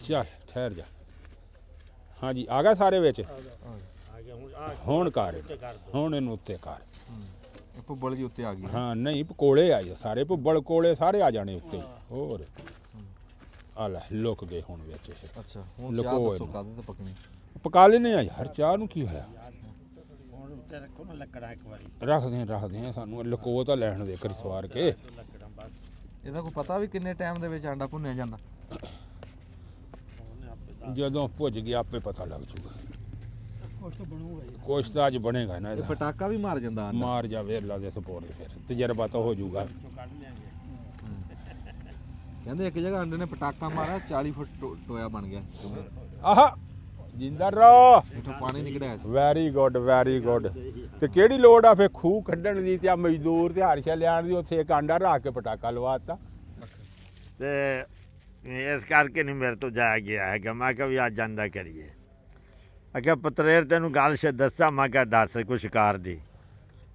ਚੱਲ ਠਹਿਰ ਜਾ। ਹਾਂਜੀ ਆ ਗਿਆ ਸਾਰੇ ਵਿੱਚ। ਆ ਗਿਆ ਹੁਣ ਆ ਹੁਣ ਕਰ ਉੱਤੇ ਕਰ ਦੋ ਹੁਣ ਇਹਨੂੰ ਉੱਤੇ ਕਰ। ਇਹ ਭੁੱਬਲ ਜੀ ਉੱਤੇ ਆ ਗਈ ਹਾਂ ਨਹੀਂ ਕੋਲੇ ਆਏ ਸਾਰੇ ਭੁੱਬਲ ਕੋਲੇ ਸਾਰੇ ਆ ਜਾਣੇ ਉੱਤੇ ਹੋਰ। ਆ ਲੈ ਲੁਕ ਗਏ ਹੁਣ ਵਿੱਚ ਇਹ। ਅੱਛਾ ਹੁਣ ਲੁਕੋ ਚਾਹ ਦੱਸੋ ਇਹਨੂੰ। ਕਾਹਦੇ ਤੇ ਪਕਣੀ ਪਕਾ ਲੈਨੇ ਆ ਯਾਰ ਚਾਹ ਨੂੰ ਕੀ ਹੋਇਆ। ਹੁਣ ਉੱਤੇ ਰੱਖੋ ਨਾ ਲੱਕੜਾਂ ਇੱਕ ਵਾਰੀ ਰੱਖਦੇ ਆ ਸਾਨੂੰ ਲੁਕੋ ਤਾਂ ਲੈਣ ਦੇ ਕਰੀ ਸਵਾਰ ਕੇ। ਲੱਕੜਾਂ ਬਸ ਇਹਦਾ ਕੋਈ ਪਤਾ ਵੀ ਕਿੰਨੇ ਟਾਈਮ ਦੇ ਵਿੱਚ ਆਂਡਾ ਭੁੰਨਿਆ ਜਾਂਦਾ ਉਹਨੇ ਆਪੇ ਜਦੋਂ ਭੁੱਜ ਗਿਆ ਆਪੇ ਪਤਾ ਲੱਗ ਜੂਗਾ। ਕੁਛ ਤਾਂ ਬਣੂਗਾ ਜੀ। ਕੁਛ ਤਾਂ ਅੱਜ ਬਣੇਗਾ ਨਾ ਇਹ ਇਹਦਾ। ਪਟਾਕਾ ਵੀ ਮਾਰ ਜਾਂਦਾ ਆਂਡਾ ਮਾਰ ਜਾਵੇ ਅੱਲਾ ਦੇ ਸਪੋਰਟ ਫਿਰ ਤਜਰਬਾ ਤਾਂ ਹੋ ਜਾਊਗਾ। ਚੋਂ ਕੱਢ ਲਿਆਂਗੇ ਕਹਿੰਦੇ ਇੱਕ ਜਗ੍ਹਾ ਆਂਡੇ ਨੇ ਪਟਾਕਾ ਮਾਰਿਆ 40 ਫੁੱਟ ਟੋਇਆ ਬਣ ਗਿਆ ਆਹਾ ਜਿੰਦਾ ਰੋ। ਇੱਥੋਂ ਪਾਣੀ ਨਿਕੜਿਆ ਸੀ ਵੈਰੀ ਗੁੱਡ ਤੇ ਕਿਹੜੀ ਲੋੜ ਆ ਫੇ ਖੂਹ ਕੱਢਣ ਦੀ ਤੇ ਆ ਮਜ਼ਦੂਰ ਤੇ ਹਾਰਸ਼ਾ ਲਿਆਣ ਦੀ, ਉੱਥੇ ਇੱਕ ਆਂਡਾ ਰੱਖ ਕੇ ਪਟਾਕਾ ਲਵਾਤਾ। ਤੇ ਇਸ ਕਰਕੇ ਨਹੀਂ ਮੇਰੇ ਤੋਂ ਜਾਇਆ ਗਿਆ ਹੈਗਾ। ਮੈਂ ਕਿਹਾ ਵੀ ਅੱਜ ਜਾਂਦਾ ਕਰੀਏ। ਅਗੇ ਪਤਰੇਰ ਤੈਨੂੰ ਗੱਲ ਸ਼ ਦੱਸਾਂ। ਮੈਂ ਕਿਹਾ ਦੱਸ ਕੁਛ ਸ਼ਿਕਾਰ ਦੀ।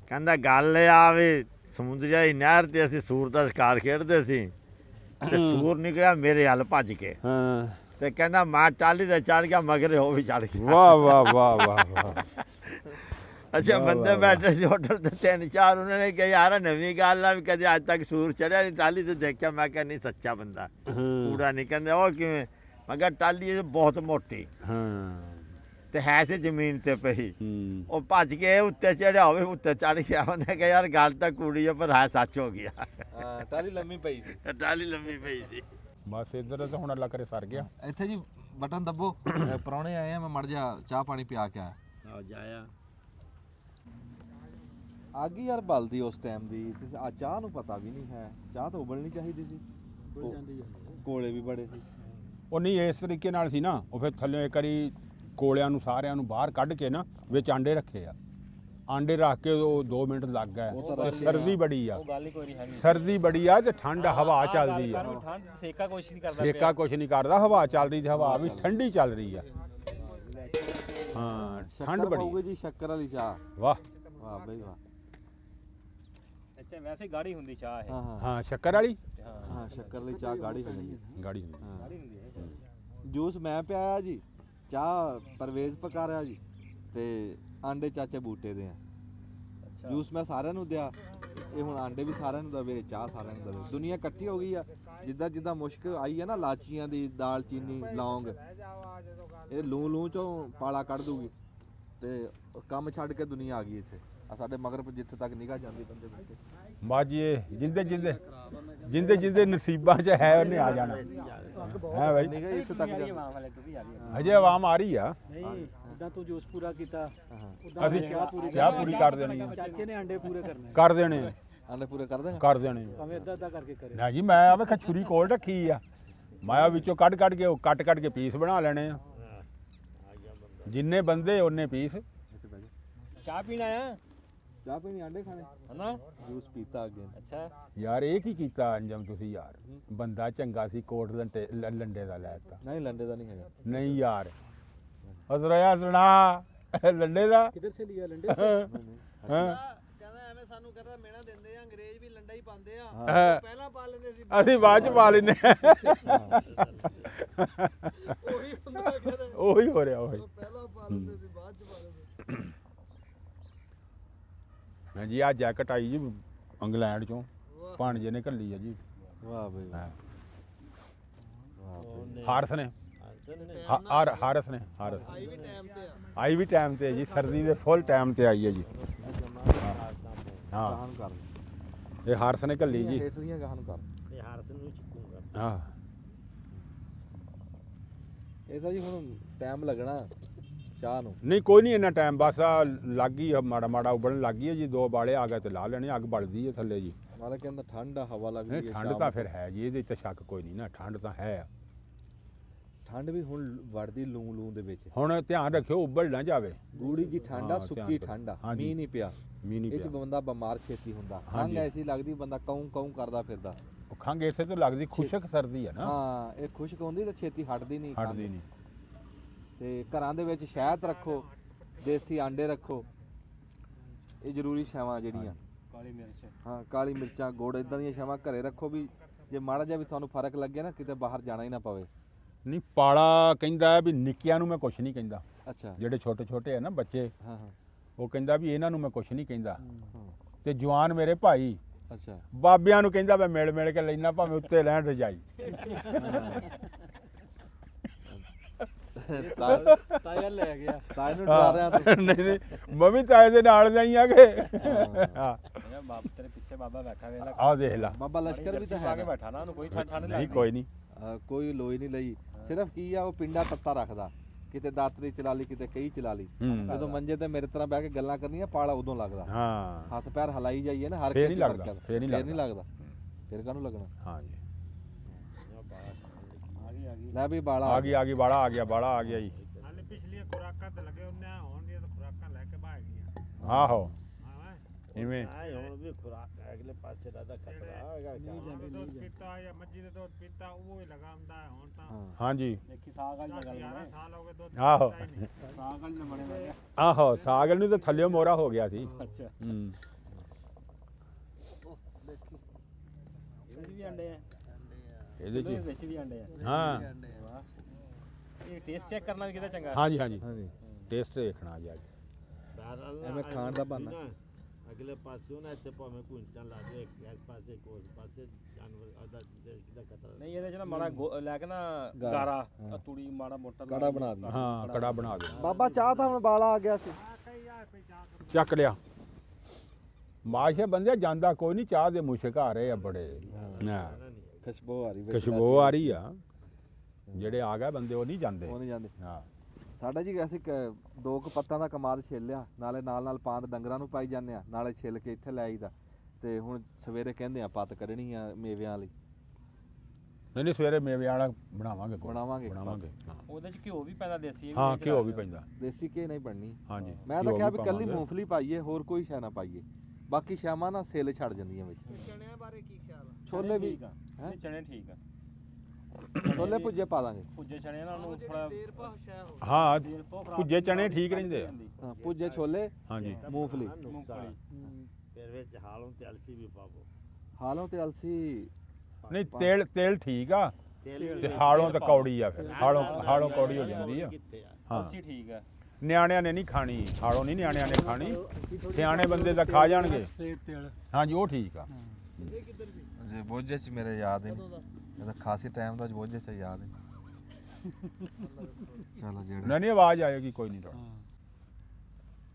ਕਹਿੰਦਾ ਗੱਲ ਇਹ ਆ ਵੀ ਸਮੁੰਦਰੀ ਨਹਿਰ ਤੇ ਅਸੀਂ ਸੂਰ ਦਾ ਸ਼ਿਕਾਰ ਖੇਡਦੇ ਸੀ ਤੇ ਸੂਰ ਨਿਕਲਿਆ ਮੇਰੇ ਹੱਲ ਭੱਜ ਕੇ ਹਾਂ ਤੇ ਕਹਿੰਦਾ ਮੈਂ ਟਾਲੀ ਤੇ ਚੜ ਗਿਆ ਮਗਰੇ ਉਹ ਵੀ ਚੜ ਗਿਆ। ਵਾਹ ਅੱਛਾ ਬੰਦੇ ਬੈਠੇ ਸੀ ਹੋਟਲ ਤੇ 3-4 ਉਹਨਾਂ ਨੇ ਕਿਹਾ ਯਾਰ ਨਵੀਂ ਗੱਲ ਆ ਵੀ ਕਦੇ ਅੱਜ ਤੱਕ ਸੂਰ ਚੜਿਆ ਨਹੀਂ ਟਾਲੀ ਤੇ ਦੇਖਿਆ। ਮੈਂ ਕਿਹਾ ਨਹੀਂ ਸੱਚਾ ਬੰਦਾ ਕੂੜਾ ਨਹੀਂ। ਕਹਿੰਦੇ ਉਹ ਕਿਵੇਂ? ਮੈਂ ਕਿਹਾ ਟਾਲੀ ਇਹ ਬਹੁਤ ਮੋਟੀ ਹਾਂ ਤੇ ਹੈ ਸੀ ਜ਼ਮੀਨ ਤੇ ਪਈ। ਹੂੰ ਉਹ ਭੱਜ ਕੇ ਉੱਤੇ ਚੜਿਆ ਹੋਵੇ, ਉੱਤੇ ਚੜ ਗਿਆ। ਉਹਨੇ ਕਿਹਾ ਯਾਰ ਗੱਲ ਤਾਂ ਕੂੜੀ ਆ ਪਰ ਹੈ ਸੱਚ ਹੋ ਗਿਆ। ਹਾਂ ਟਾਲੀ ਲੰਮੀ ਪਈ ਸੀ। ਟਾਲੀ ਲੰਮੀ ਪਈ ਸੀ। ਬਸ ਇੱਧਰ ਤਾਂ ਹੁਣ ਅੱਲਾ ਕਰੇ ਸਰ ਗਿਆ। ਇੱਥੇ ਜੀ ਬਟਨ ਦੱਬੋ। ਪ੍ਰਾਹੁਣੇ ਆਏ ਆ, ਮੈਂ ਮੜ ਜਾ ਚਾਹ ਪਾਣੀ ਪਿਆ ਕੇ ਆਇਆ। ਆ ਜਾਇਆ ਅੱਗ ਹੀ ਯਾਰ ਬਲਦੀ ਉਸ ਟਾਈਮ ਦੀ ਤੇ ਆ ਚਾਹ ਨੂੰ ਪਤਾ ਵੀ ਨਹੀਂ ਹੈ। ਚਾਹ ਤਾਂ ਉਬਲਣੀ ਚਾਹੀਦੀ ਸੀ। ਕੋਲੇ ਵੀ ਬੜੇ ਸੀ। ਉਹ ਨਹੀਂ ਇਸ ਤਰੀਕੇ ਨਾਲ ਸੀ ਨਾ। ਉਹ ਫਿਰ ਥੱਲੇ ਇੱਕ ਵਾਰੀ ਕੋਲਿਆਂ ਨੂੰ ਸਾਰਿਆਂ ਨੂੰ ਬਾਹਰ ਕੱਢ ਕੇ ਨਾ ਵਿੱਚ ਆਂਡੇ ਰੱਖੇ ਆ। ਆਂਡੇ ਰੱਖ ਕੇ ਉਹ 2 ਮਿੰਟ ਲੱਗ ਗਏ ਤੇ ਸਰਦੀ ਬੜੀ ਆ। ਗੱਲ ਹੀ ਕੋਈ ਨਹੀਂ ਹੈਗੀ। ਸਰਦੀ ਬੜੀ ਆ ਤੇ ਠੰਡ ਹਵਾ ਚੱਲਦੀ ਆ। ਠੰਡ ਸੇਕਾ ਕੁਛ ਨਹੀਂ ਕਰਦਾ ਸੇਕਾ ਕੁਛ ਨਹੀਂ ਕਰਦਾ, ਹਵਾ ਚੱਲਦੀ ਤੇ ਹਵਾ ਵੀ ਠੰਡੀ ਚੱਲ ਰਹੀ ਆ। ਹਾਂ ਠੰਡ ਸ਼ੱਕਰ ਬੜੀ ਪਾਉਗੇ ਜੀ, ਸ਼ੱਕਰ ਵਾਲੀ ਚਾਹ। ਵਾਹ ਵਾਹ ਬਈ ਵਾਹ। ਅੱਛਾ ਵੈਸੇ ਗਾੜੀ ਹੁੰਦੀ ਚਾਹ ਇਹ। ਹਾਂ ਹਾਂ ਹਾਂ ਸ਼ੱਕਰ ਵਾਲੀ ਹਾਂ ਸ਼ੱਕਰ ਵਾਲੀ ਚਾਹ ਗਾੜੀ ਹੁੰਦੀ ਹੈ। ਗਾੜੀ ਹੁੰਦੀ। ਹਾਂ ਜੂਸ ਮੈਂ ਪਿਆਇਆ ਜੀ, ਚਾਹ ਪਰਵੇਜ਼ ਪਕਾ ਰਿਹਾ ਜੀ, ਤੇ ਆਂਡੇ ਚਾਚੇ ਬੂਟੇ ਦੇ ਆ। ਜੂਸ ਮੈਂ ਸਾਰਿਆਂ ਨੂੰ ਦਿਆ, ਇਹ ਹੁਣ ਆਂਡੇ ਵੀ ਸਾਰਿਆਂ ਨੂੰ ਦਵੇ, ਚਾਹ ਸਾਰਿਆਂ ਨੂੰ ਦਵੇ। ਦੁਨੀਆ ਇਕੱਠੀ ਹੋ ਗਈ ਆ। ਜਿੱਦਾਂ ਜਿੱਦਾਂ ਮੁਸ਼ਕ ਆਈ ਆ ਨਾ ਲਾਚੀਆਂ ਦੀ, ਦਾਲਚੀਨੀ, ਲੌਂਗ, ਇਹ ਲੂੰ ਚੋਂ ਪਾਲਾ ਕੱਢ ਦੂਗੀ ਤੇ ਕੰਮ ਛੱਡ ਕੇ ਦੁਨੀਆ ਆ ਗਈ ਇੱਥੇ। ਆ ਸਾਡੇ ਮਗਰ ਜਿੱਥੇ ਤੱਕ ਨਿਗਾਹ ਜਾਂਦੀ ਬੰਦੇ ਬੈਠੇ। ਬਾਜੀ ਜਿੰਦੇ ਨਸੀਬਾਂ 'ਚ ਹੈ ਉਹਨੇ ਆ ਜਾਣਾ ਹੈ ਬਾਈ। ਨਿਗਾਹ ਇੱਥੇ ਤੱਕ ਜਾਂਦੀ। ਹਜੇ ਆਵਾਮ ਆ ਰਹੀ ਆ। ਨਹੀਂ ਉਦਾਂ ਤੂੰ ਜੂਸ ਪੂਰਾ ਕੀਤਾ, ਅਸੀਂ ਚਾਹ ਪੂਰੀ ਕਰ ਦੇਣੀ ਆ। ਚਾਚੇ ਨੇ ਅੰਡੇ ਪੂਰੇ ਕਰਨੇ। ਕਰ ਦੇਣੇ ਆ, ਆਂਡੇ ਪੂਰੇ ਕਰ ਦੇਗਾ। ਕਰ ਦੇਣੇ ਆ। ਭਾਵੇਂ ਅੱਧਾ ਕਰਕੇ ਕਰੇ। ਨਾ ਜੀ ਮੈਂ ਆਵੇ ਛੁਰੀ ਕੋਲ ਰੱਖੀ ਆ। ਮਾਇਆ ਵਿੱਚੋਂ ਕੱਢ ਕੇ ਉਹ ਕੱਟ ਕੇ ਪੀਸ ਬਣਾ ਲੈਣੇ ਆ। ਜਿੰਨੇ ਬੰਦੇ ਉਹਨੇ ਪੀਸ। ਚਾਹ ਪੀਣਾ ਆ? ਚਾਹ ਪੀਣੀ, ਆਂਡੇ ਖਾਣੇ, ਹਨਾ? ਜੂਸ ਪੀਤਾ ਅੱਗੇ। ਅੱਛਾ ਯਾਰ ਇਹ ਕੀ ਕੀਤਾ ਅੰਜਮ ਤੁਸੀਂ? ਯਾਰ ਬੰਦਾ ਚੰਗਾ ਸੀ, ਕੋਟ ਲੰਡੇ ਦਾ ਲੈ ਤਾ। ਨਹੀਂ ਲੰਡੇ ਦਾ ਨਹੀਂ ਹੈਗਾ। ਨਹੀਂ ਯਾਰ ਹਸਰਇਆ ਸੁਣਾ ਲੰਡੇ ਦਾ ਕਿੱਧਰ ਸੇ ਲਿਆ ਲੰਡੇ ਹਾਂ ਕਹਿੰਦਾ ਐਵੇਂ ਸਾਨੂੰ ਕਹਿੰਦਾ ਮੇਣਾ ਦਿੰਦੇ ਆ, ਅੰਗਰੇਜ਼ ਵੀ ਲੰਡਾ ਹੀ ਪਾਉਂਦੇ ਆ। ਹਾਂ। ਪਹਿਲਾਂ ਪਾ ਲੈਂਦੇ ਸੀ, ਅਸੀਂ ਬਾਅਦ ਚ ਪਾ ਲੈਨੇ ਉਹੀ ਹੁੰਦਾ ਕਹਿੰਦਾ। ਉਹੀ ਹੋ ਰਿਹਾ ਉਹੀ। ਪਹਿਲਾਂ ਪਾ ਲੈਂਦੇ ਸੀ, ਬਾਅਦ ਚ ਪਾ ਲੈਂਦੇ। ਹਾਂਜੀ ਆ ਜੈਕਟ ਆਈ ਜੀ ਇੰਗਲੈਂਡ ਚੋਂ, ਭਾਣਜੇ ਨੇ ਘੱਲੀ ਆ ਜੀ। ਵਾਹ ਬਈ ਵਾਹ। ਹਾਂ। ਵਾਹ ਬਈ। ਹਾਰਸ ਨੇ ਹਾਰਸ ਨੇ ਹਾਰਸ ਆਈ ਵੀ ਟਾਈਮ ਤੇ ਆ। ਆਈ ਵੀ ਟਾਈਮ ਤੇ ਜੀ, ਸਰਦੀ ਦੇ ਫੁੱਲ ਟਾਈਮ ਤੇ ਆਈ ਹੈ ਜੀ। ਹਾਂ ਗਾਹਾਂ ਨੂੰ ਕਰ ਇਹ ਹਾਰਸ ਨੇ ਘੱਲੀ ਜੀ। ਹੇਠ ਦੀਆਂ ਗਾਹਾਂ ਨੂੰ ਕਰ। ਇਹ ਹਾਰਸ ਨੂੰ ਚੁੱਕੂਗਾ। ਹਾਂ ਇਹ ਤਾਂ ਜੀ ਹੁਣ ਟਾਈਮ ਲੱਗਣਾ ਚਾਹ ਨੂੰ। ਨਹੀਂ ਕੋਈ ਨਹੀਂ ਇੰਨਾ ਟਾਈਮ, ਬਸ ਆ ਲੱਗ ਗਈ ਆ, ਮਾੜਾ ਮਾੜਾ ਉਬਲਣ ਲੱਗ ਗਈ ਹੈ ਜੀ। 2 ਬਾਲੇ ਆ ਗਏ ਤੇ ਲਾ ਲੈਣੇ। ਅੱਗ ਬਲਦੀ ਹੈ ਥੱਲੇ ਜੀ। ਨਾਲੇ ਕਹਿੰਦਾ ਠੰਡ ਆ, ਹਵਾ ਲੱਗਦੀ ਨਹੀਂ ਹੈ। ਠੰਡ ਤਾਂ ਫਿਰ ਹੈ ਜੀ, ਇਹਦੇ 'ਚ ਸ਼ੱਕ ਕੋਈ ਨਹੀਂ ਨਾ, ਠੰਡ ਤਾਂ ਹੈ। ਠੰਡ ਵੀ ਹੁਣ ਵੜਦੀ ਲੂੰ ਦੇ ਵਿੱਚ। ਹੁਣ ਧਿਆਨ ਰੱਖਿਓ ਉਬਲ ਨਾ ਜਾਵੇ। ਗੂੜੀ ਜੀ ਠੰਡ ਆ, ਹਾਂ, ਸੁੱਕੀ ਧਿਆਨ ਠੰਡ ਆ, ਹਾਂਜੀ। ਮੀਂਹ ਨਹੀਂ ਪਿਆ। ਮੀਂਹ ਨਹੀਂ ਇਹ ਚ ਪਿਆ। ਬੰਦਾ ਬਿਮਾਰ ਛੇਤੀ ਹੁੰਦਾ। ਹਾਂਜੀ। ਖੰਘ ਐਸੀ ਲੱਗਦੀ ਬੰਦਾ ਕਉਂ ਕਰਦਾ ਫਿਰਦਾ। ਉਹ ਖੰਘ ਇਸੇ ਤੋਂ ਲੱਗਦੀ, ਖੁਸ਼ਕ ਸਰਦੀ ਹੈ ਨਾ, ਹਾਂ ਇਹ ਖੁਸ਼ਕ ਹੁੰਦੀ ਤੇ ਛੇਤੀ ਹਟਦੀ ਨਹੀਂ ਖੰਘ। ਹਟਦੀ ਨਹੀਂ। ਤੇ ਘਰਾਂ ਦੇ ਵਿੱਚ ਸ਼ਹਿਦ ਰੱਖੋ, ਦੇਸੀ ਆਂਡੇ ਰੱਖੋ, ਇਹ ਜ਼ਰੂਰੀ ਸ਼ੈਵਾਂ ਜਿਹੜੀਆਂ। ਕਾਲੀ ਮਿਰਚ। ਹਾਂ ਕਾਲੀ ਮਿਰਚਾਂ, ਗੁੜ, ਇਦਾਂ ਦੀਆਂ ਸ਼ੈਵਾਂ ਘਰੇ ਰੱਖੋ ਵੀ ਜੇ ਮਾੜਾ ਜਿਹਾ ਵੀ ਤੁਹਾਨੂੰ ਫਰਕ ਲੱਗੇ ਨਾ, ਕਿਤੇ ਬਾਹਰ ਜਾਣਾ ਹੀ ਨਾ ਪਵੇ। ਨਹੀਂ ਪਾਲਾ ਕਹਿੰਦਾ ਵੀ ਨਿੱਕਿਆਂ ਨੂੰ ਮੈਂ ਕੁਛ ਨਹੀਂ ਕਹਿੰਦਾ। ਅੱਛਾ। ਜਿਹੜੇ ਛੋਟੇ ਛੋਟੇ ਆ ਨਾ ਬੱਚੇ, ਹਾਂ ਹਾਂ ਉਹ ਕਹਿੰਦਾ ਵੀ ਇਹਨਾਂ ਨੂੰ ਮੈਂ ਕੁਛ ਨਹੀਂ ਕਹਿੰਦਾ। ਹਾਂ। ਤੇ ਜਵਾਨ ਮੇਰੇ ਭਾਈ ਅੱਛਾ। ਬਾਬਿਆਂ ਨੂੰ ਕਹਿੰਦਾ ਮੈਂ ਮਿਲ ਕੇ ਲੈਣਾ, ਭਾਵੇਂ ਉੱਤੇ ਲੈਣ ਰਜਾਈ। ਤਾਇਆ ਲੈ ਗਿਆ। ਤਾਂ ਇਹਨੂੰ ਡਰਾ ਰਿਹਾ ਤੂੰ। ਨਹੀਂ ਮੰਮੀ ਤਾਏ ਦੇ ਨਾਲ ਜਾਈ ਆਗੇ। ਹਾਂ ਇਹ ਬਾਪ ਤੇਰੇ ਪਿੱਛੇ ਬਾਬਾ ਬੈਠਾ ਵੇਲਾ। ਆਹ ਦੇਖ ਲਾ। ਬਾਬਾ ਲਸ਼ਕਰ ਵੀ ਤਾਂ ਹੈ ਕੇ ਨਾ। ਬੈਠਾ ਨਾ, ਉਹਨੂੰ ਕੋਈ ਠੰਡ ਨਹੀਂ ਨਹੀਂ ਲੱਗਦੀ। ਕੋਈ ਨਹੀਂ। ਕੋਈ ਲੋਈ ਨਹੀਂ ਲਈ। ਸਿਰਫ ਕੀ ਆ, ਉਹ ਪਿੰਡਾ ਤੱਤਾ ਰੱਖਦਾ। ਕਿਤੇ ਦਾਤਰੀ ਚਲਾ ਲਈ, ਕਿਤੇ ਕਈ ਚਲਾ ਲਈ। ਹੂੰ। ਜਦੋਂ ਮੰਜੇ ਤੇ ਮੇਰੇ ਤਰ੍ਹਾਂ ਬਹਿ ਕੇ ਗੱਲਾਂ ਕਰਨੀਆਂ, ਪਾਲਾ ਉਦੋਂ ਲੱਗਦਾ। ਹਾਂ ਹੱਥ ਪੈਰ ਹਲਾਈ ਜਾਈਏ ਨਾ, ਹਰ ਫੇਰ ਕਿਸੇ ਨਹੀਂ ਚ ਲੱਗਦਾ, ਫਰਕ ਆ। ਫੇਰ ਨਹੀਂ ਫੇਰ ਨਹੀਂ ਲੱਗਦਾ। ਫਿਰ ਕਾਹਨੂੰ ਲੱਗਣਾ। ਹਾਂ ਜੀ ਆ ਗਈ। ਲੈ ਵੀ ਬਾਲਾ ਆ ਗਈ ਬਾੜਾ ਆ ਗਿਆ, ਬਾੜਾ ਆ ਗਿਆ ਜੀ। ਹਾਲੇ ਪਿਛਲੀਆਂ ਖੁਰਾਕਾਂ ਤੇ ਲੱਗੇ ਉਹਨੇ ਹੋਣ ਦੀਆਂ ਤਾਂ ਖੁਰਾਕਾਂ ਲੈ ਕੇ ਬਾਹਰ ਗਈਆਂ। ਆਹੋ ਹਾਂ ਇਵੇਂ ਆਏ ਹੁਣ ਵੀ ਖੁਰਾਕ ਅਗਲੇ ਪਾਸੇ ਦਾ ਖਤਰਾ ਹੈਗਾ। ਦੁੱਧ ਪੀਤਾ ਜਾਂ ਮੱਝੀ ਦਾ ਦੁੱਧ ਪੀਤਾ ਉਹ ਹੀ ਲਗਾਉਂਦਾ ਹੈ ਹੁਣ ਤਾਂ। ਹਾਂ। ਹਾਂਜੀ ਦੇਖੀ ਸਾਗ ਵਾਲੀ ਗੱਲ 11 ਸਾਲ ਹੋ ਗਏ ਦੁੱਧ ਆਹੋ ਪੀਤਾ ਹੀ ਨਹੀਂ। ਸਾਗ ਵਾਲੀ ਨਾ ਬਣੇ ਲੱਗਿਆ। ਆਹੋ ਸਾਗਲ ਨੂੰ ਤਾਂ ਥੱਲੇ ਮੋਰਾ ਹੋ ਗਿਆ ਸੀ। ਅੱਛਾ ਹੂੰ ਇਹਦੇ ਵੀ ਅੰਡੇ ਆ। ਇਹਦੇ ਇਹਦੇ ਚ ਵਿੱਚ ਵੀ ਅੰਡੇ ਆ। ਹਾਂ ਵਾਹ। ਇਹ ਟੇਸਟ ਚੈੱਕ ਕਰਨਾ ਵੀ ਕਿਹਦਾ ਚੰਗਾ। ਹਾਂਜੀ ਹਾਂਜੀ ਹਾਂਜੀ। ਟੇਸਟ ਦੇਖਣਾ ਜੀ ਅੱਜ। ਐਵੇਂ ਖਾਣ ਦਾ ਬਹਾਨਾ। ਅਗਲੇ ਪਾਸਿਓਂ ਨਾ ਇੱਥੇ ਭਾਵੇਂ ਕੁੰਚਾਂ ਲਾ ਦੇ ਇਸ ਪਾਸੇ ਕੋਸ ਪਾਸੇ ਜਾਨਵਰ ਆਦਾ ਦਾ ਖਤਰਾ ਨਹੀਂ ਇਹਦੇ ਚ ਨਾ ਮਾੜਾ ਲੈ ਕੇ ਨਾ ਗਾਰਾ ਤੂੜੀ ਮਾੜਾ ਮੋਟਾ ਕਾੜਾ ਬਣਾ ਦੇ। ਹਾਂ ਕੜਾ ਬਣਾ ਦੇ ਬਾਬਾ ਚਾਹ ਤਾਂ ਹੁਣ ਬਾਲਾ ਆ ਗਿਆ ਸੀ। ਚੱਕ ਲਿਆ ਮਾਸ਼ੇ ਬੰਦੇ ਜਾਂਦਾ ਕੋਈ ਨਹੀਂ ਚਾਹ ਦੇ ਮੁਸ਼ਕ ਆ ਰਹੇ ਆ ਬੜੇ ਹਾਂ ਖੁਸ਼ਬੂ ਆ ਰਹੀ ਵਿੱਚ ਖੁਸ਼ਬੂ ਆ ਰਹੀ ਆ ਜਿਹੜੇ ਆ ਗਏ ਬੰਦੇ ਉਹ ਨਹੀਂ ਜਾਂਦੇ ਉਹ ਨਹੀਂ ਜਾਂਦੇ। ਹਾਂ ਸਾਡਾ ਜੀ ਅਸੀਂ ਦੋ ਕੁ ਪੱਤਾਂ ਦਾ ਕਮਾਦ ਛਿੱਲ ਲਿਆ, ਨਾਲੇ ਨਾਲ ਪਾਂਦ ਡੰਗਰਾਂ ਨੂੰ ਪਾਈ ਜਾਂਦੇ ਆ, ਨਾਲੇ ਛਿੱਲ ਕੇ ਇੱਥੇ ਲੈ ਆਈਦਾ। ਤੇ ਹੁਣ ਸਵੇਰੇ ਕਹਿੰਦੇ ਆ ਪੱਤ ਕੱਢਣੀ ਆ ਮੇਵਿਆਂ ਵਾਲੀ। ਨਹੀਂ ਸਵੇਰੇ ਮੇਵੇ ਵਾਲਾ ਬਣਾਵਾਂਗੇ ਬਣਾਵਾਂਗੇ। ਹਾਂ ਉਹਦੇ ਚ ਘਿਓ ਵੀ ਪੈਂਦਾ ਦੇਸੀ ਹਾਂ ਘਿਓ ਵੀ ਪੈਂਦਾ ਦੇਸੀ ਘੀ ਨਹੀਂ ਬਣਨੀ। ਹਾਂਜੀ ਮੈਂ ਤਾਂ ਘਿਓ ਕਿਹਾ ਵੀ ਵੀ ਕੱਲੀ ਪਾਵਾਂਗੇ। ਮੂੰਗਫਲੀ ਪਾਈਏ, ਹੋਰ ਕੋਈ ਸ਼ੈ ਨਾ ਪਾਈਏ। ਬਾਕੀ ਸ਼ਾਮਾਂ ਨਾ ਸੇਲ ਛੱਡ ਜਾਂਦੀਆਂ ਵਿੱਚ। ਚਣਿਆਂ ਬਾਰੇ ਕੀ ਖਿਆਲ ਆ? ਛੋਲੇ ਵੀ ਨਹੀਂ ਚਣੇ ਠੀਕ ਆ, ਛੋਲੇ ਭੁੱਜੇ ਪਾ ਦਾਂਗੇ। ਭੁੱਜੇ ਚਣੇ ਨਾਲ ਉਹ ਨੂੰ ਜਿਹੜੀ ਥੋੜਾ ਦੇਰ ਪਾ ਸ਼ੈ ਹੋ ਹਾਂ ਤੇਲ ਪਾਓ, ਖਰਾਬ ਭੁੱਜੇ ਚਣੇ ਠੀਕ ਰਹਿੰਦੇ ਆ। ਹਾਂ ਭੁੱਜੇ ਛੋਲੇ ਹਾਂਜੀ ਮੂੰਗਫਲੀ। ਫਿਰ ਵਿੱਚ ਹਾਲੋਂ ਤੇ ਅਲਸੀ ਵੀ ਪਾਵੋ। ਹਾਲੋਂ ਤੇ ਅਲਸੀ ਨਹੀਂ ਤੇਲ ਠੀਕ ਆ ਤੇਲ ਤੇ ਹਾਲੋਂ ਤਾਂ ਕੌੜੀ ਆ ਫਿਰ ਹਾਲੋਂ ਕੌੜੀ ਹੋ ਜਾਂਦੀ ਆ ਕਿੱਥੇ ਆ ਹਾਂ ਅਲਸੀ ਠੀਕ ਆ। ਨਿਆਣਿਆਂ ਨੇ ਨਹੀਂ ਖਾਣੀ ਹਾਲੋਂ ਨਹੀਂ ਨਿਆਣਿਆਂ ਨੇ ਖਾਣੀ ਸਿਆਣੇ ਬੰਦੇ ਤਾਂ ਖਾ ਜਾਣਗੇ ਪਲੇਟ ਤੇਲ ਹਾਂਜੀ ਉਹ ਠੀਕ ਆ ਇਹ ਕਿੱਧਰ ਸੀ? ਜੇ ਬੋਝੇ ਚ ਮੇਰੇ ਯਾਦ ਹੈ ਕਦੋਂ ਦਾ? ਇਹ ਤਾਂ ਖਾਸੀ ਟਾਈਮ ਦਾ ਬੋਝੇ ਚ ਯਾਦ ਹੈ। ਚਲੋ ਜਿਹੜਾ ਨਹੀਂ ਆਵਾਜ਼ ਆਏਗੀ ਕੋਈ ਨਹੀਂ ਤੁਹਾਡੀ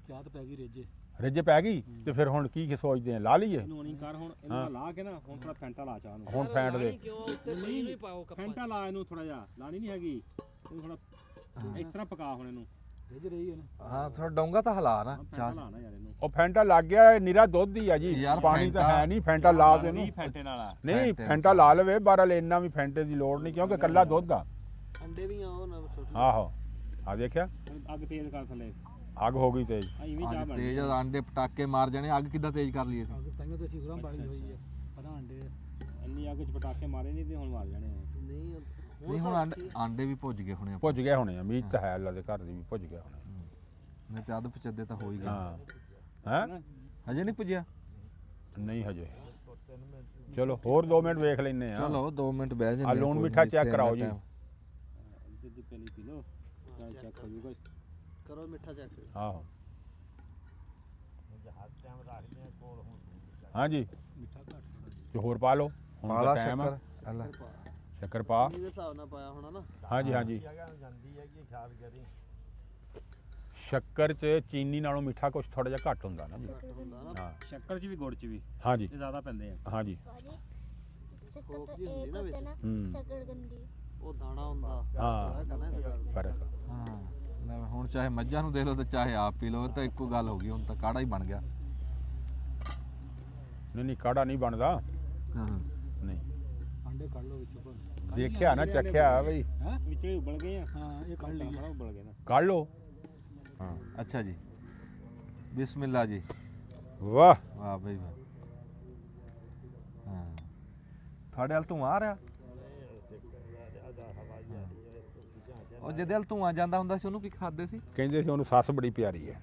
ਚਾਹ ਤਾਂ ਪੈ ਗਈ ਰੇਜੇ ਰਿੱਝ ਪੈ ਗਈ ਤੇ ਫਿਰ ਹੁਣ ਕੀ ਸੋਚਦੇ ਆ ਲਾ ਲਈਏ ਨੋਣੀ ਕਰ ਹੁਣ ਇਹਨਾਂ ਲਾ ਕੇ ਨਾ ਹੁਣ ਥੋੜਾ ਫੈਂਟਾ ਲਾ ਚਾਹ ਨੂੰ। ਹੁਣ ਫੈਂਟ ਦੇ ਕਿਉਂ ਉੱਤੇ ਪਨੀਰ ਵੀ ਪਾਓ ਕੱਪਾਂ 'ਚ। ਫੈਂਟਾ ਲਾ ਇਹਨੂੰ ਥੋੜਾ ਜਿਹਾ, ਲਾਣੀ ਨਹੀਂ ਹੈਗੀ ਇਹਨੂੰ ਥੋੜਾ ਇਸ ਤਰ੍ਹਾਂ ਪਕਾ ਹੁਣ ਇਹਨੂੰ। ਰੇਜ ਰਹੀ ਹੈ ਨਾ। ਹਾਂ ਥੋੜਾ ਡੋਂਗਾ ਤਾਂ ਹਲਾ ਨਾ ਫੈਂਟਾ ਚਾਹ। ਲਾ ਨਾ ਯਾਰ ਇਹਨੂੰ। ਉਹ ਫੈਂਟਾ ਲੱਗ ਗਿਆ ਨਿਰਾ ਦੁੱਧ ਹੀ ਆ ਜੀ ਯਾਰ ਪਾਣੀ ਤਾਂ ਫੈਂਟਾ- ਹੈ ਨਹੀਂ ਫੈਂਟਾ ਲਾ ਦੇ ਇਹਨੂੰ 20 ਫੈਂਟੇ ਨਾਲ ਆ। ਨਹੀਂ ਫੈਂਟੇ ਫੈਂਟਾ ਲਾ ਲਵੇ ਬਾਰਾ ਇੰਨਾ ਵੀ ਫੈਂਟੇ ਦੀ ਲੋੜ ਨਹੀਂ ਕਿਉਂਕਿ ਕੱਲਾ ਦੁੱਧ ਆ ਅੰਡੇ ਵੀ ਆ ਉਹ ਨਾ ਛੋਟੇ। ਆਹੋ ਆ ਦੇਖਿਆ ਅੱਗ ਤੇਜ਼ ਕਰ ਥੱਲੇ ਅੱਗ ਹੋ ਗਈ ਤੇਜ਼ ਆ ਇਵੇਂ ਚਾਹ ਅੱਜ ਬਣ ਤੇਜ਼ ਆ, ਅੰਡੇ ਪਟਾਕੇ ਮਾਰ ਜਾਣੇ। ਅੱਗ ਕਿੱਦਾਂ ਤੇਜ਼ ਕਰ ਲਈ ਅਸੀਂ? ਅੱਗ ਤਾਂਹੀਓ ਤੇ ਸਿਗਰਾਂ ਬਾਲੀ ਹੋਈ ਹੈ ਪਤਾ ਅੰਡੇ ਇੰਨੀ ਅੱਗ ਚ ਪਟਾਕੇ ਮਾਰੇ ਨਹੀਂ ਤੇ ਹੁਣ ਮਾਰ ਜਾਣੇ ਆ। ਨਹੀਂ ਨਹੀਂ ਹੁਣ ਆਂਡੇ ਵੀ ਭੁੱਜ ਗਏ ਹੋਣੇ। ਭੁੱਜ ਗਏ ਹੋਣੇ ਆ ਮੀਟ ਤਾਂ ਹੈ ਅੱਲਾ ਦੇ ਘਰ ਦੀ ਵੀ ਭੁੱਜ ਗਿਆ ਹੋਣਾ ਨਹੀਂ ਤੇ ਅੱਧ ਪਚੱਦੇ ਤਾਂ ਹੋ ਹੀ ਗਏ। ਹਾਂ ਹੈ ਹਜੇ ਨਹੀਂ ਪੁੱਜਿਆ? ਨਹੀਂ ਹਜੇ ਚਲੋ ਹੋਰ 2 ਮਿੰਟ ਵੇਖ ਲੈਨੇ ਆ ਚਲੋ 2 ਮਿੰਟ ਬਹਿ ਜਾਂਦੇ ਆ ਲੂਣ ਮਿੱਠਾ ਚੈੱਕ ਕਰਾਓ ਜੀ ਜਿੱਦੀ ਪਹਿਲੀ ਪੀ ਲਓ ਚਾਹ ਚੈੱਕ ਹੋ ਜੂਗਾ। ਕਰੋ ਮਿੱਠਾ ਚੱਕ। ਆਹੋ ਹਾਂਜੀ ਮਿੱਠਾ ਘੱਟ ਥੋੜਾ ਤੇ ਹੋਰ ਪਾ ਲਓ ਹੁਣ ਪਾਲਾ ਤਾਂ time ਆ। ਸ਼ੱਕਰ ਅੱਲਾ ਸ਼ੱਕਰ ਪਾ ਇਹਦੇ ਹਿਸਾਬ ਨਾਲ ਪਾਇਆ ਹੋਣਾ ਨਾ। ਹਾਂਜੀ ਹਾਂਜੀ ਜਾਂਦੀ ਹੈ ਕਿ ਖਿਆਲ ਕਰੀ ਸ਼ੱਕਰ 'ਚ ਚੀਨੀ ਨਾਲੋਂ ਮਿੱਠਾ ਕੁਝ ਥੋੜਾ ਜਿਹਾ ਘੱਟ ਹੁੰਦਾ ਨਾ ਘੱਟ ਹੁੰਦਾ ਨਾ। ਹਾਂ ਸ਼ੱਕਰ ਚ ਵੀ ਗੁੜ ਚ ਵੀ ਹਾਂਜੀ ਇਹ ਜ਼ਿਆਦਾ ਪੈਂਦੇ ਆ। ਹਾਂਜੀ ਫੋਕ ਜਿਹੀ ਹੁੰਦੀ ਨਾ ਵਿੱਚ। ਹੂੰ ਸਕੜਗੰਦੀ ਉਹ ਦਾਣਾ ਹੁੰਦਾ। ਹਾਂ ਕਹਿੰਦਾ ਇਸ ਗੱਲ ਦਾ। ਫਰਕ ਹਾਂ ਲੈ ਹੁਣ ਚਾਹੇ ਮੱਝਾਂ ਨੂੰ ਦੇ ਲਓ ਤੇ ਚਾਹੇ ਆਪ ਪੀ ਲਓ, ਤਾਂ ਇੱਕੋ ਗੱਲ ਹੋ ਗਈ। ਹੁਣ ਤਾਂ ਕਾੜਾ ਹੀ ਬਣ ਗਿਆ। ਨਹੀਂ ਕਾੜਾ ਨਹੀਂ ਬਣਦਾ ਹਾਂ ਨਹੀਂ ਅੰਡੇ ਕੱਢ ਲਓ ਵਿੱਚੋਂ ਭਾਵੇਂ। ਦੇਖਿਆ ਨਾ ਚੱਖਿਆ ਬਈ ਹੈਂ? ਵਿੱਚੇ ਉਬਲ ਗਏ ਆ। ਹਾਂ ਇਹ ਕੱਢ ਲਈ ਬੜਾ ਉਬਲ ਗਏ ਨਾ। ਕੱਢ ਲਓ ਹਾਂ ਅੱਛਾ ਜੀ ਬਿਸਮਿਲ੍ਲਾ ਜੀ। ਵਾਹ ਵਾਹ ਬਈ ਵਾਹ। ਹਾਂ ਤੁਹਾਡੇ ਹਾਲ ਧੂਆਂ ਆ ਰਿਹਾ? ਉਹ ਜਿਹਦੇ ਹਾਲ ਧੂਆਂ ਜਾਂਦਾ ਹੁੰਦਾ ਸੀ ਉਹਨੂੰ ਕੀ ਖਾਦੇ ਸੀ? ਕਹਿੰਦੇ ਸੀ ਉਹਨੂੰ ਸੱਸ ਬੜੀ ਪਿਆਰੀ ਹੈ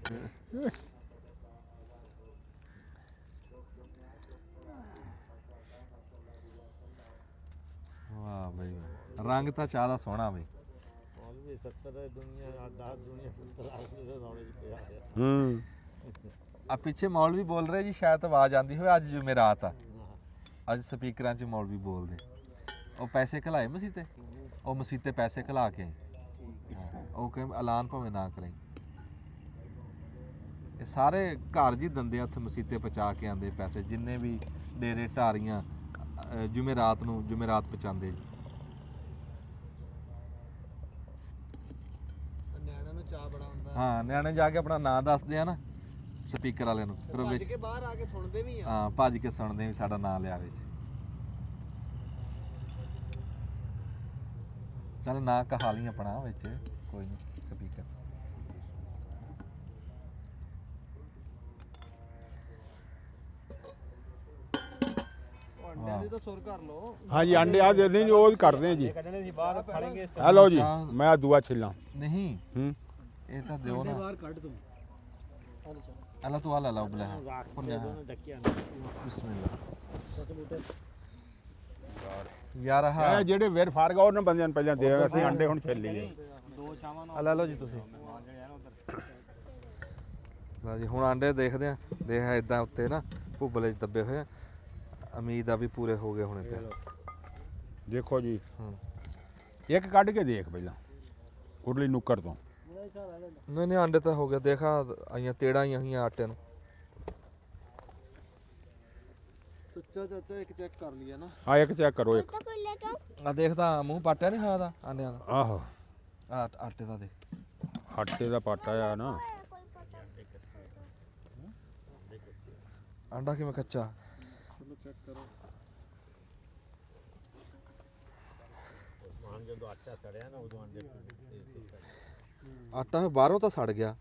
ਵਾਹ ਬਈ ਵਾਹ। ਰੰਗ ਤਾਂ ਚਾਹ ਦਾ ਸੋਹਣਾ ਬਈ। ਹੁਣ ਵੀ 70 ਦੁਨੀਆ 10 ਦੁਨੀਆ 70 ਆਦਮੀ ਦੇ ਨੌਲੇਜ ਪਿਆ ਹੈ। ਹੂੰ ਆ ਪਿੱਛੇ ਮੌਲਵੀ ਬੋਲ ਰਹੇ ਜੀ, ਸ਼ਾਇਦ ਆਵਾਜ਼ ਆਂਦੀ ਹੋਵੇ। ਅੱਜ ਜੁਮੇਰਾਤ ਆ, ਅੱਜ ਸਪੀਕਰਾਂ 'ਚ ਮੌਲਵੀ ਬੋਲਦੇ। ਉਹ ਪੈਸੇ ਘਲਾਏ ਮਸੀਤੇ, ਉਹ ਮਸੀਤੇ ਪੈਸੇ ਘਲਾ ਕੇ ਆਏ। ਹਾਂ, ਉਹ ਕਹਿੰਦੇ ਐਲਾਨ ਭਾਵੇਂ ਨਾ ਕਰਾਈ। ਇਹ ਸਾਰੇ ਘਰ ਜੀ ਦੰਦੇ ਉੱਥੇ ਮਸੀਤੇ ਪਹੁੰਚਾ ਕੇ ਆਂਦੇ ਪੈਸੇ, ਜਿੰਨੇ ਵੀ ਡੇਰੇ ਢਾਰੀਆਂ ਜੁਮੇਰਾਤ ਨੂੰ ਜੁਮੇਰਾਤ ਪਹੁੰਚਾਉਂਦੇ ਜੀ। ਨਿਆਣਿਆਂ ਨੂੰ ਚਾਹ ਬੜਾ ਹੁੰਦਾ। ਹਾਂ ਨਿਆਣੇ ਜਾ ਕੇ ਆਪਣਾ ਨਾਂ ਦੱਸਦੇ ਆ ਨਾ ਸਪੀਕਰ ਵਾਲੇ ਨੂੰ, ਫਿਰ ਉਹ ਭੱਜ ਵਿੱਚ ਕੇ ਬਾਹਰ ਆ ਕੇ ਸੁਣਦੇ ਵੀ ਆ। ਹਾਂ ਭੱਜ ਕੇ ਸੁਣਦੇ ਵੀ ਸਾਡਾ ਨਾਂ ਲਿਆਵੇ ਜੀ। ਚੱਲ ਨਾਂ ਕਹਾ ਲਈ ਆਪਣਾ ਵਿੱਚ, ਕੋਈ ਨਹੀਂ ਸਪੀਕਰ। ਉਹ ਅੰਡਿਆਂ ਦੇ ਤਾਂ ਸੁਰ ਕਰ ਲਓ। ਹਾਂਜੀ ਅੰਡੇ ਆ ਦੇ ਨਹੀਂ ਉਹ ਕਰਦੇ ਆ ਜੀ ਕਹਿੰਦੇ ਸੀ ਬਾਹਰ ਖਾ ਲੈਂਗੇ ਇਸ ਹੈਲੋ ਜੀ ਚਾਹ- ਮੈਂ ਦੂਆ ਛਿੱਲਾਂ ਨਹੀਂ ਹੂੰ ਇਹ ਤਾਂ ਦਿਓ ਅੰਡੇ ਨਾ। ਬਾਹਰ ਕੱਢ ਤੂੰ। ਅੱਲਾ ਤੂੰ ਆਲਾ ਲਾ ਬਲਾ ਪੁੰਨਿਆ ਡੱਕਿਆ ਨਾ ਬਿਸਮਿਲ੍ਲਾ ਯਾਰ ਹਾਂ ਇਹ ਜਿਹੜੇ ਵੇਰ ਫਾਰਗਾ ਉਹਨਾਂ ਬੰਦਿਆਂ ਨੂੰ ਪਹਿਲਾਂ ਦੇ ਅਸੀਂ ਅੰਡੇ ਹੁਣ ਛਿੱਲ ਲਈਏ ਦੋ ਚਾਵਾਂ ਨਾਲ ਅੱਲਾ ਲਓ ਜੀ ਤੁਸੀਂ। ਲਓ ਜੀ ਹੁਣ ਆਂਡੇ ਦੇਖਦੇ ਆ, ਦੇਖ ਇਦਾਂ ਉੱਤੇ ਨਾ ਭੁੱਬਲੇ 'ਚ ਦੱਬੇ ਹੋਏ ਆ, ਉਮੀਦ ਆ ਵੀ ਪੂਰੇ ਹੋ ਗਏ ਹੋਣੇ ਤੇ। ਦੇਖੋ ਜੀ ਹੂੰ। ਇੱਕ ਕੱਢ ਕੇ ਦੇਖ ਪਹਿਲਾਂ ਉਰਲੀ ਨੁੱਕਰ ਤੋਂ। ਨਹੀਂ ਨਹੀਂ ਆਂਡੇ ਤਾਂ ਹੋ ਗਿਆ, ਦੇਖਾ ਆਈਆਂ ਤੇੜਾਂ ਆਈਆਂ ਹੋਈਆਂ ਆਟੇ ਨੂੰ। ਸੁੱਚਾ ਚਾਚਾ ਇੱਕ ਚੈੱਕ ਕਰ ਲਿਆ ਨਾ। ਆ ਇੱਕ ਚੈੱਕ ਕਰੋ ਇੱਕ। ਆ ਦੇਖਦਾ ਮੂੰਹ ਪਾਟਿਆ ਨਹੀਂ ਖਾਦਾ ਆਂਡਿਆਂ ਦਾ, ਆਹੋ ਆ ਆਟੇ ਦਾ ਦੇ। ਆਟੇ ਦਾ ਪਾਟਾ ਆ ਨਾ। ਆਂਡਾ ਕਿਵੇਂ ਕੱਚਾ? ਚਲੋ ਚੈੱਕ ਕਰੋ। ਮਾਨ ਜਦੋਂ ਆਟਾ ਸੜਿਆ ਨਾ ਉਦੋਂ ਆਂਡੇ ਆਟਾ ਬਾਹਰੋਂ ਤਾਂ ਸੜ ਗਿਆ।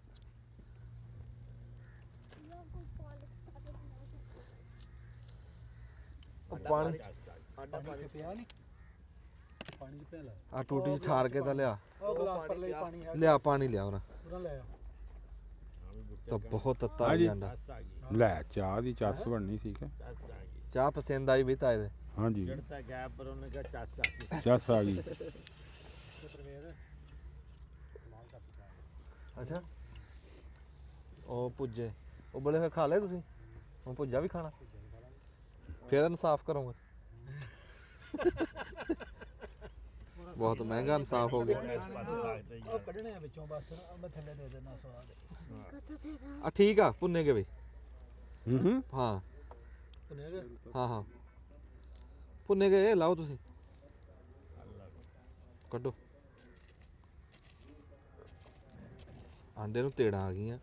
ਉਹ ਪਾਣੀ ਆਂਡਾ ਪਾਣੀ ਪਿਆ ਨਹੀਂ, ਪਾਣੀ ਚ ਪਿਆ ਲੈ। ਆ ਟੂਟੀ 'ਚ ਠਾਰ ਕੇ ਤਾਂ ਲਿਆ, ਉਹ ਗਲਾਸ ਪਰ ਲਈ ਪਾਣੀ ਹੈ, ਲਿਆ ਪਾਣੀ ਲਿਆ ਉਹਨਾਂ ਉਹਨਾਂ ਲੈ ਆ। ਤਾਂ ਬਹੁਤ ਤੱਤਾ ਹਾਂਜੀ। ਆਂਡਾ। ਆ ਗਈ ਲੈ ਚਾਹ ਦੀ ਚੱਸ ਬਣਨੀ ਠੀਕ ਹੈ। ਚੱਸ ਆ ਗਈ ਚਾਹ ਪਸੰਦ ਆਈ ਵੀ ਤਾਂ ਇਹਦੇ। ਹਾਂਜੀ ਜੜਤਾ ਗੈਪ ਪਰ ਉਹਨੇ ਕਿਹਾ ਚੱਸ ਆ ਗਈ। ਚੱਸ ਆ ਗਈ। ਅੱਛਾ ਉਹ ਪੁੱਜੇ ਉਬਲੇ ਹੋਏ ਖਾ ਲਏ ਤੁਸੀਂ? ਹੁਣ ਪੁੱਜਾ ਵੀ ਖਾਣਾ? ਫਿਰ ਇਹਨੂੰ ਸਾਫ਼ ਕਰੋਗੇ? ਬਹੁਤ ਮਹਿੰਗਾ ਇਨਸਾਫ ਹੋ ਗਿਆ। ਉਹ ਕੱਢਣੇ ਆ ਵਿੱਚੋਂ ਬਸ, ਮੈਂ ਥੱਲੇ ਦੇ ਦੇਣਾ ਸਵਾਦ। ਆ ਠੀਕ ਆ ਭੁੰਨੇ ਕੇ ਵੀ। ਹੂੰ ਹਾਂ ਸੁਣਿਆ ਹਾਂ ਹਾਂ ਭੁੰਨੇ ਗਏ ਲਾਓ ਤੁਸੀਂ, ਕੱਢੋ। ਆਂਡੇ ਨੂੰ ਤੇੜਾਂ ਆ ਗਈਆਂ,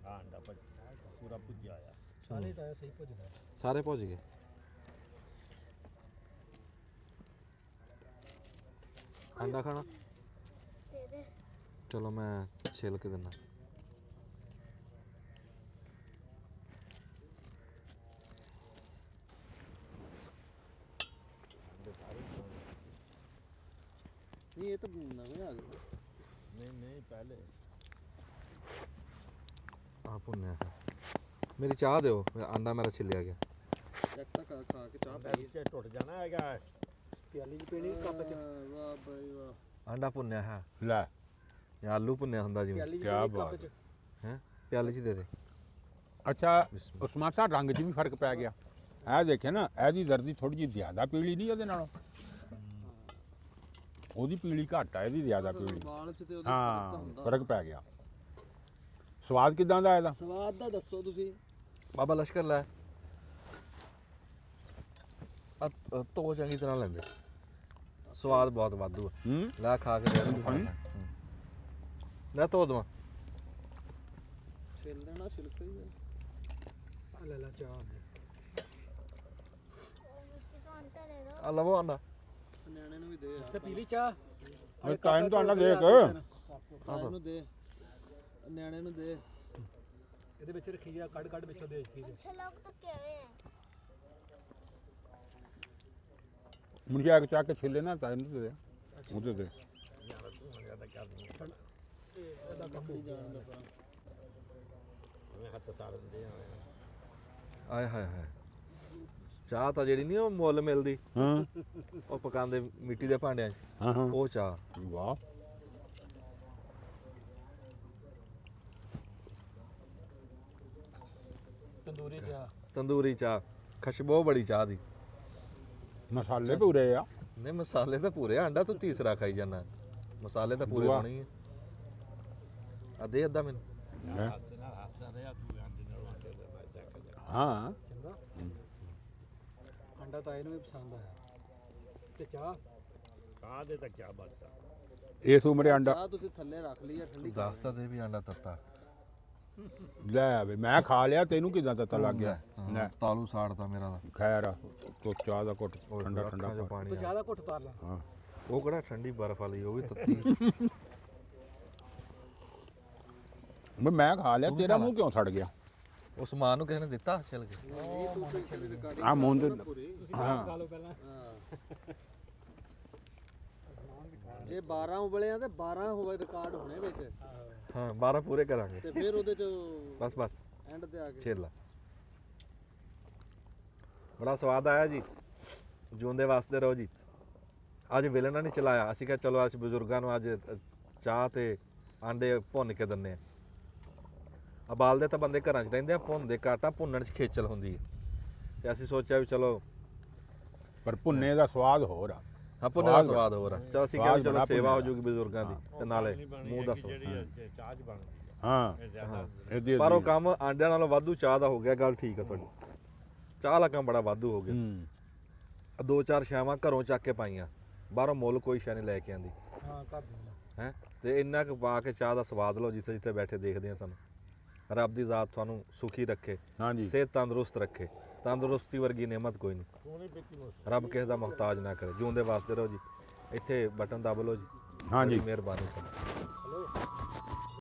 ਆਂਡਾ ਪੂਰਾ ਭੁੱਜਿਆ ਆ। ਸਾਰੇ ਤਾਂ ਸਹੀ ਭੁੱਜਦਾ। ਸਾਰੇ ਭੁੱਜ ਗਏ। ਆਂਡਾ ਖਾਣਾ? ਚਲੋ ਮੈਂ ਛਿਲ ਕੇ ਦਿੰਦਾ। ਨਹੀਂ ਇਹ ਤਾਂ ਨਵੇਂ ਆ ਗਏ। ਨਹੀਂ ਪਹਿਲੇ ਆ ਭੁੰਨਿਆ ਹੈ। ਮੇਰੀ ਚਾਹ ਦਿਓ, ਆਂਡਾ ਮੇਰਾ ਛਿਲਿਆ ਗਿਆ। ਚੈੱਕ ਤਾਂ ਕਰ, ਖਾ ਕੇ ਚਾਹ ਬੈਠ ਕੇ ਟੁੱਟ ਜਾਣਾ ਹੈਗਾ। ਪਿਆਲੀ ਚ ਪੀਣੀ ਕੱਪ ਚ। ਵਾਹ ਬਾਈ ਵਾਹ। ਆਂਡਾ ਭੁੰਨਿਆ ਹੈ ਲੈ ਜਾਂ ਆਲੂ ਭੁੰਨਿਆ ਹੁੰਦਾ ਜਿਵੇਂ। ਪਿਆਲੀ ਚ ਕਿਆ ਪੀਣੀ ਕੱਪ ਬਾਤ। ਚ। ਹੈ ਪਿਆਲੇ 'ਚ ਦੇ ਦੇ। ਅੱਛਾ ਉਸਮਾਨ ਸਾਹਿਬ ਰੰਗ 'ਚ ਵੀ ਫਰਕ ਪੈ ਗਿਆ। ਇਹ ਦੇਖੇ ਨਾ ਇਹਦੀ ਦਰਦੀ ਥੋੜੀ ਜਿਹੀ ਜ਼ਿਆਦਾ ਪੀਲੀ ਨਹੀਂ ਉਹਦੇ ਨਾਲੋਂ। ਉਹਦੀ ਪੀਲੀ ਘੱਟ ਆ, ਇਹਦੀ ਜ਼ਿਆਦਾ ਪੀਲੀ। ਵਾਲ ਚ ਤੇ ਉਹਦੇ ਫਰਕ ਤਾਂ ਹਾਂ ਹੁੰਦਾ। ਫਰਕ ਪੈ ਗਿਆ। ਸਵਾਦ ਕਿਦਾਂ ਦਾ ਇਹਦਾ? ਸਵਾਦ ਦਾ ਦੱਸੋ ਤੁਸੀਂ। ਬਾਬਾ ਲਸ਼ਕਰ ਲੈ ਆ ਧੋ ਚੰਗੀ ਤਰ੍ਹਾਂ ਲੈਂਦੇ, ਸਵਾਦ ਬਹੁਤ ਵਾਧੂ ਆ। ਹੂੰ ਲੈ ਖਾ ਕੇ ਦੇ ਦੇ। ਲੈ ਧੋ ਦਵਾਂ। ਛਿੱਲ ਲੈਣਾ ਛਿਲਕਾ ਹੀ ਆ। ਆ ਲੈ ਲਾ ਚਾਹ। ਆ ਲਵੋ ਆਂਡਾ। ਨਿਆਣੇ ਨੂੰ ਵੀ ਦੇ ਤੇ ਪੀ ਲਈ ਚਾਹ। ਇਹ ਟਾਈਮ ਤਾਂ ਆਂਡਾ ਦੇਖ। ਇਹਨੂੰ ਦੇ, ਨਿਆਣੇ ਨੂੰ ਦੇ। ਇਹਦੇ ਵਿੱਚ ਰੱਖੀ ਆ, ਕੱਢ ਕੱਢ ਵਿੱਚੋਂ ਦੇਸ਼ ਕੀ। ਮੁੰਡਿਆ ਇੱਕ ਚੱਕ ਕੇ ਛਿੱਲੇ ਨਾ ਤਾਂ ਇਹਨੂੰ ਦੇ ਦੇ। ਉਹਦੇ ਦੇ ਇਹਦਾ ਕੱਪੜੀ ਜਾਣ ਦਾ ਪਾ। ਮੈਂ ਹੱਥ ਸਾੜ ਦਿੰਦੇ ਆ। ਆਏ ਹਾਏ ਹਾਏ। ਚਾਹ ਤਾਂ ਜਿਹੜੀ ਨਹੀਂ ਉਹ ਮੁੱਲ ਮਿਲਦੀ, ਹਾਂ ਉਹ ਪਕਾਉਂਦੇ ਮਿੱਟੀ ਦੇ ਭਾਂਡਿਆਂ 'ਚ, ਹਾਂ ਹਾਂ ਉਹ ਚਾਹ। ਵਾਹ ਤੰਦੂਰੀ ਚਾਹ। ਤੰਦੂਰੀ ਚਾਹ, ਖੁਸ਼ਬੂ ਬੜੀ ਚਾਹ ਦੀ। ਮਸਾਲੇ ਪੂਰੇ ਆ। ਨਹੀਂ ਮਸਾਲੇ ਤਾਂ ਪੂਰੇ, ਆਂਡਾ ਤੂੰ ਤੀਸਰਾ ਖਾਈ ਜਾਣਾ, ਮਸਾਲੇ ਤਾਂ ਪੂਰੇ ਵਾਹ। ਹੋਣੇ ਹੀ ਆ। ਆ ਦੇ ਅੱਧਾ ਮੈਨੂੰ। ਹੈਂ? ਹੱਥ ਨਾਲ ਹੱਸਦਾ ਰਿਹਾ ਤੂੰ ਆਂਦੇ ਨਾਲ ਆਂਡੇ ਦਾ ਮੈਂ ਚੱਕ ਜਾ। ਹਾਂ ਚੰਗਾ। ਅੰਡਾ ਤਾਂ ਇਹਨੂੰ ਵੀ ਪਸੰਦ ਆਇਆ। ਤੇ ਚਾਹ ਖਾ ਦੇ ਤਾਂ ਕਿਆ ਬਾਤ ਆ। ਇਸ ਉਮਰੇ ਆਂਡਾ ਚਾਹ ਤੁਸੀਂ ਥੱਲੇ ਰੱਖ ਲਈ ਆ ਠੰਡੀ। ਦੱਸ ਤਾਂ ਦੇ ਵੀ ਆਂਡਾ ਤੱਤਾ। ਲੈ ਵੇ ਮੈਂ ਖਾ ਲਿਆ, ਤੈਨੂੰ ਕਿਦਾਂ ਤੱਤਾ ਲੱਗ ਗਿਆ? ਲੈ ਤਾਲੂ ਸਾੜਤਾ ਮੇਰਾ ਦਾ। ਖੈਰ ਆ, ਤੋ ਚਾਹ ਦਾ ਘੁੱਟ ਠੰਡਾ ਅੱਖਾਂ ਠੰਡਾ 'ਚ ਪਾ। ਪਾਣੀ ਤੂੰ ਆ। ਚਾਹ ਦਾ ਘੁੱਟ ਤਾਰ ਲਾ। ਹਾਂ ਉਹ ਕਿਹੜਾ ਠੰਡੀ ਬਰਫ਼ ਵਾਲੀ, ਉਹ ਵੀ ਤੱਤੀ। ਮੈਂ ਖਾ ਲਿਆ, ਤੂੰ ਵੀ ਤੇਰਾ ਖਾ ਮੂੰਹ ਕਿਉਂ ਸੜ ਗਿਆ? ਉਸ ਮਾਂ ਨੂੰ ਕਿਸੇ ਨੇ ਦਿੱਤਾ ਛਿਲ ਕੇ? ਨਹੀਂ ਤੂੰ ਕੋਈ ਰਿਕਾਰਡਿੰਗ ਆ ਮੂੰਹ ਦੇ ਤੁਸੀਂ ਹਾਂ। ਖਾ ਲਓ ਪਹਿਲਾਂ। ਜੇ 12 ਉਬਲੇ ਆ ਤੇ 12 ਹੋਵੇ ਰਿਕਾਰਡ ਹੋਣੇ ਵਿੱਚ। ਹਾਂ 12 ਪੂਰੇ ਕਰਾਂਗੇ। ਤੇ ਫਿਰ ਉਹਦੇ ਚ ਬਸ ਬਸ ਐਂਡ ਤੇ ਆ ਕੇ ਛਿਲ ਲਾ। ਬੜਾ ਸਵਾਦ ਆਇਆ ਜੀ, ਜਿਉਂਦੇ ਵਾਸਤੇ ਰਹੋ ਜੀ। ਅੱਜ ਵੇਲਣਾ ਨਹੀਂ ਚਲਾਇਆ, ਅਸੀਂ ਕਿਹਾ ਚਲੋ ਅੱਜ ਬਜ਼ੁਰਗਾਂ ਨੂੰ ਅੱਜ ਚਾਹ ਤੇ ਆਂਡੇ ਭੁੰਨ ਕੇ ਦਿੰਦੇ ਆ। ਉਬਾਲਦੇ ਤਾਂ ਬੰਦੇ ਘਰਾਂ 'ਚ ਰਹਿੰਦੇ ਆ, ਭੁੰਨਦੇ ਘੱਟ ਆ, ਭੁੰਨਣ 'ਚ ਖੇਚਲ ਹੁੰਦੀ ਹੈ। ਤੇ ਅਸੀਂ ਸੋਚਿਆ ਵੀ ਚਲੋ ਪਰ ਭੁੰਨੇ ਦਾ ਸਵਾਦ ਹੋਰ ਆ। ਹਾਂ ਭੁੰਨੇ ਦਾ ਸਵਾਦ ਹੋਰ ਆ। ਚਲ ਅਸੀਂ ਕਿਹਾ ਵੀ ਸਵਾਦ ਚਲੋ ਬੜਾ ਸੇਵਾ ਹੋ ਭੁੰਨੇ ਜੂਗੀ ਬਜ਼ੁਰਗਾਂ ਦੀ ਤੇ ਨਾਲੇ ਮੂੰਹ ਦਾ ਸਵਾਦ। ਚਾਹ ਚ ਬਣਦੀ ਹਾਂ ਇਹਦੀ ਪਰ ਉਹ ਕੰਮ ਆਂਡਿਆਂ ਨਾਲੋਂ ਵਾਧੂ ਚਾਹ ਦਾ ਹੋ ਗਿਆ। ਗੱਲ ਠੀਕ ਆ ਤੁਹਾਡੀ, ਚਾਹ ਵਾਲਾ ਕੰਮ ਬੜਾ ਵਾਧੂ ਹੋ ਗਿਆ। ਦੋ ਚਾਰ ਛਾਵਾਂ ਘਰੋਂ ਚੱਕ ਕੇ ਪਾਈਆਂ, ਬਾਹਰੋਂ ਮੁੱਲ ਕੋਈ ਸ਼ੈ ਨਹੀਂ ਲੈ ਕੇ ਆਂਦੀ ਹਾਂ ਕਰ ਹੈ। ਤੇ ਇੰਨਾ ਕੁ ਪਾ ਕੇ ਚਾਹ ਦਾ ਸਵਾਦ ਲਓ ਜਿੱਥੇ ਜਿੱਥੇ ਬੈਠੇ ਦੇਖਦੇ ਆ ਸਾਨੂੰ। ਰੱਬ ਦੀ ਜ਼ਾਤ ਤੁਹਾਨੂੰ ਸੁਖੀ ਰੱਖੇ, ਹਾਂਜੀ ਸਿਹਤ ਤੰਦਰੁਸਤ ਰੱਖੇ। ਤੰਦਰੁਸਤੀ ਵਰਗੀ ਨਿਮਤ ਕੋਈ ਨਹੀਂ। ਰੱਬ ਕਿਸੇ ਦਾ ਮੁਹਤਾਜ ਨਾ ਕਰੇ। ਜਿਉਂਦੇ ਵਾਸਤੇ ਰਹੋ ਜੀ। ਇੱਥੇ ਬਟਨ ਦਬ ਲਓ ਜੀ। ਹਾਂਜੀ ਮਿਹਰਬਾਨੀ।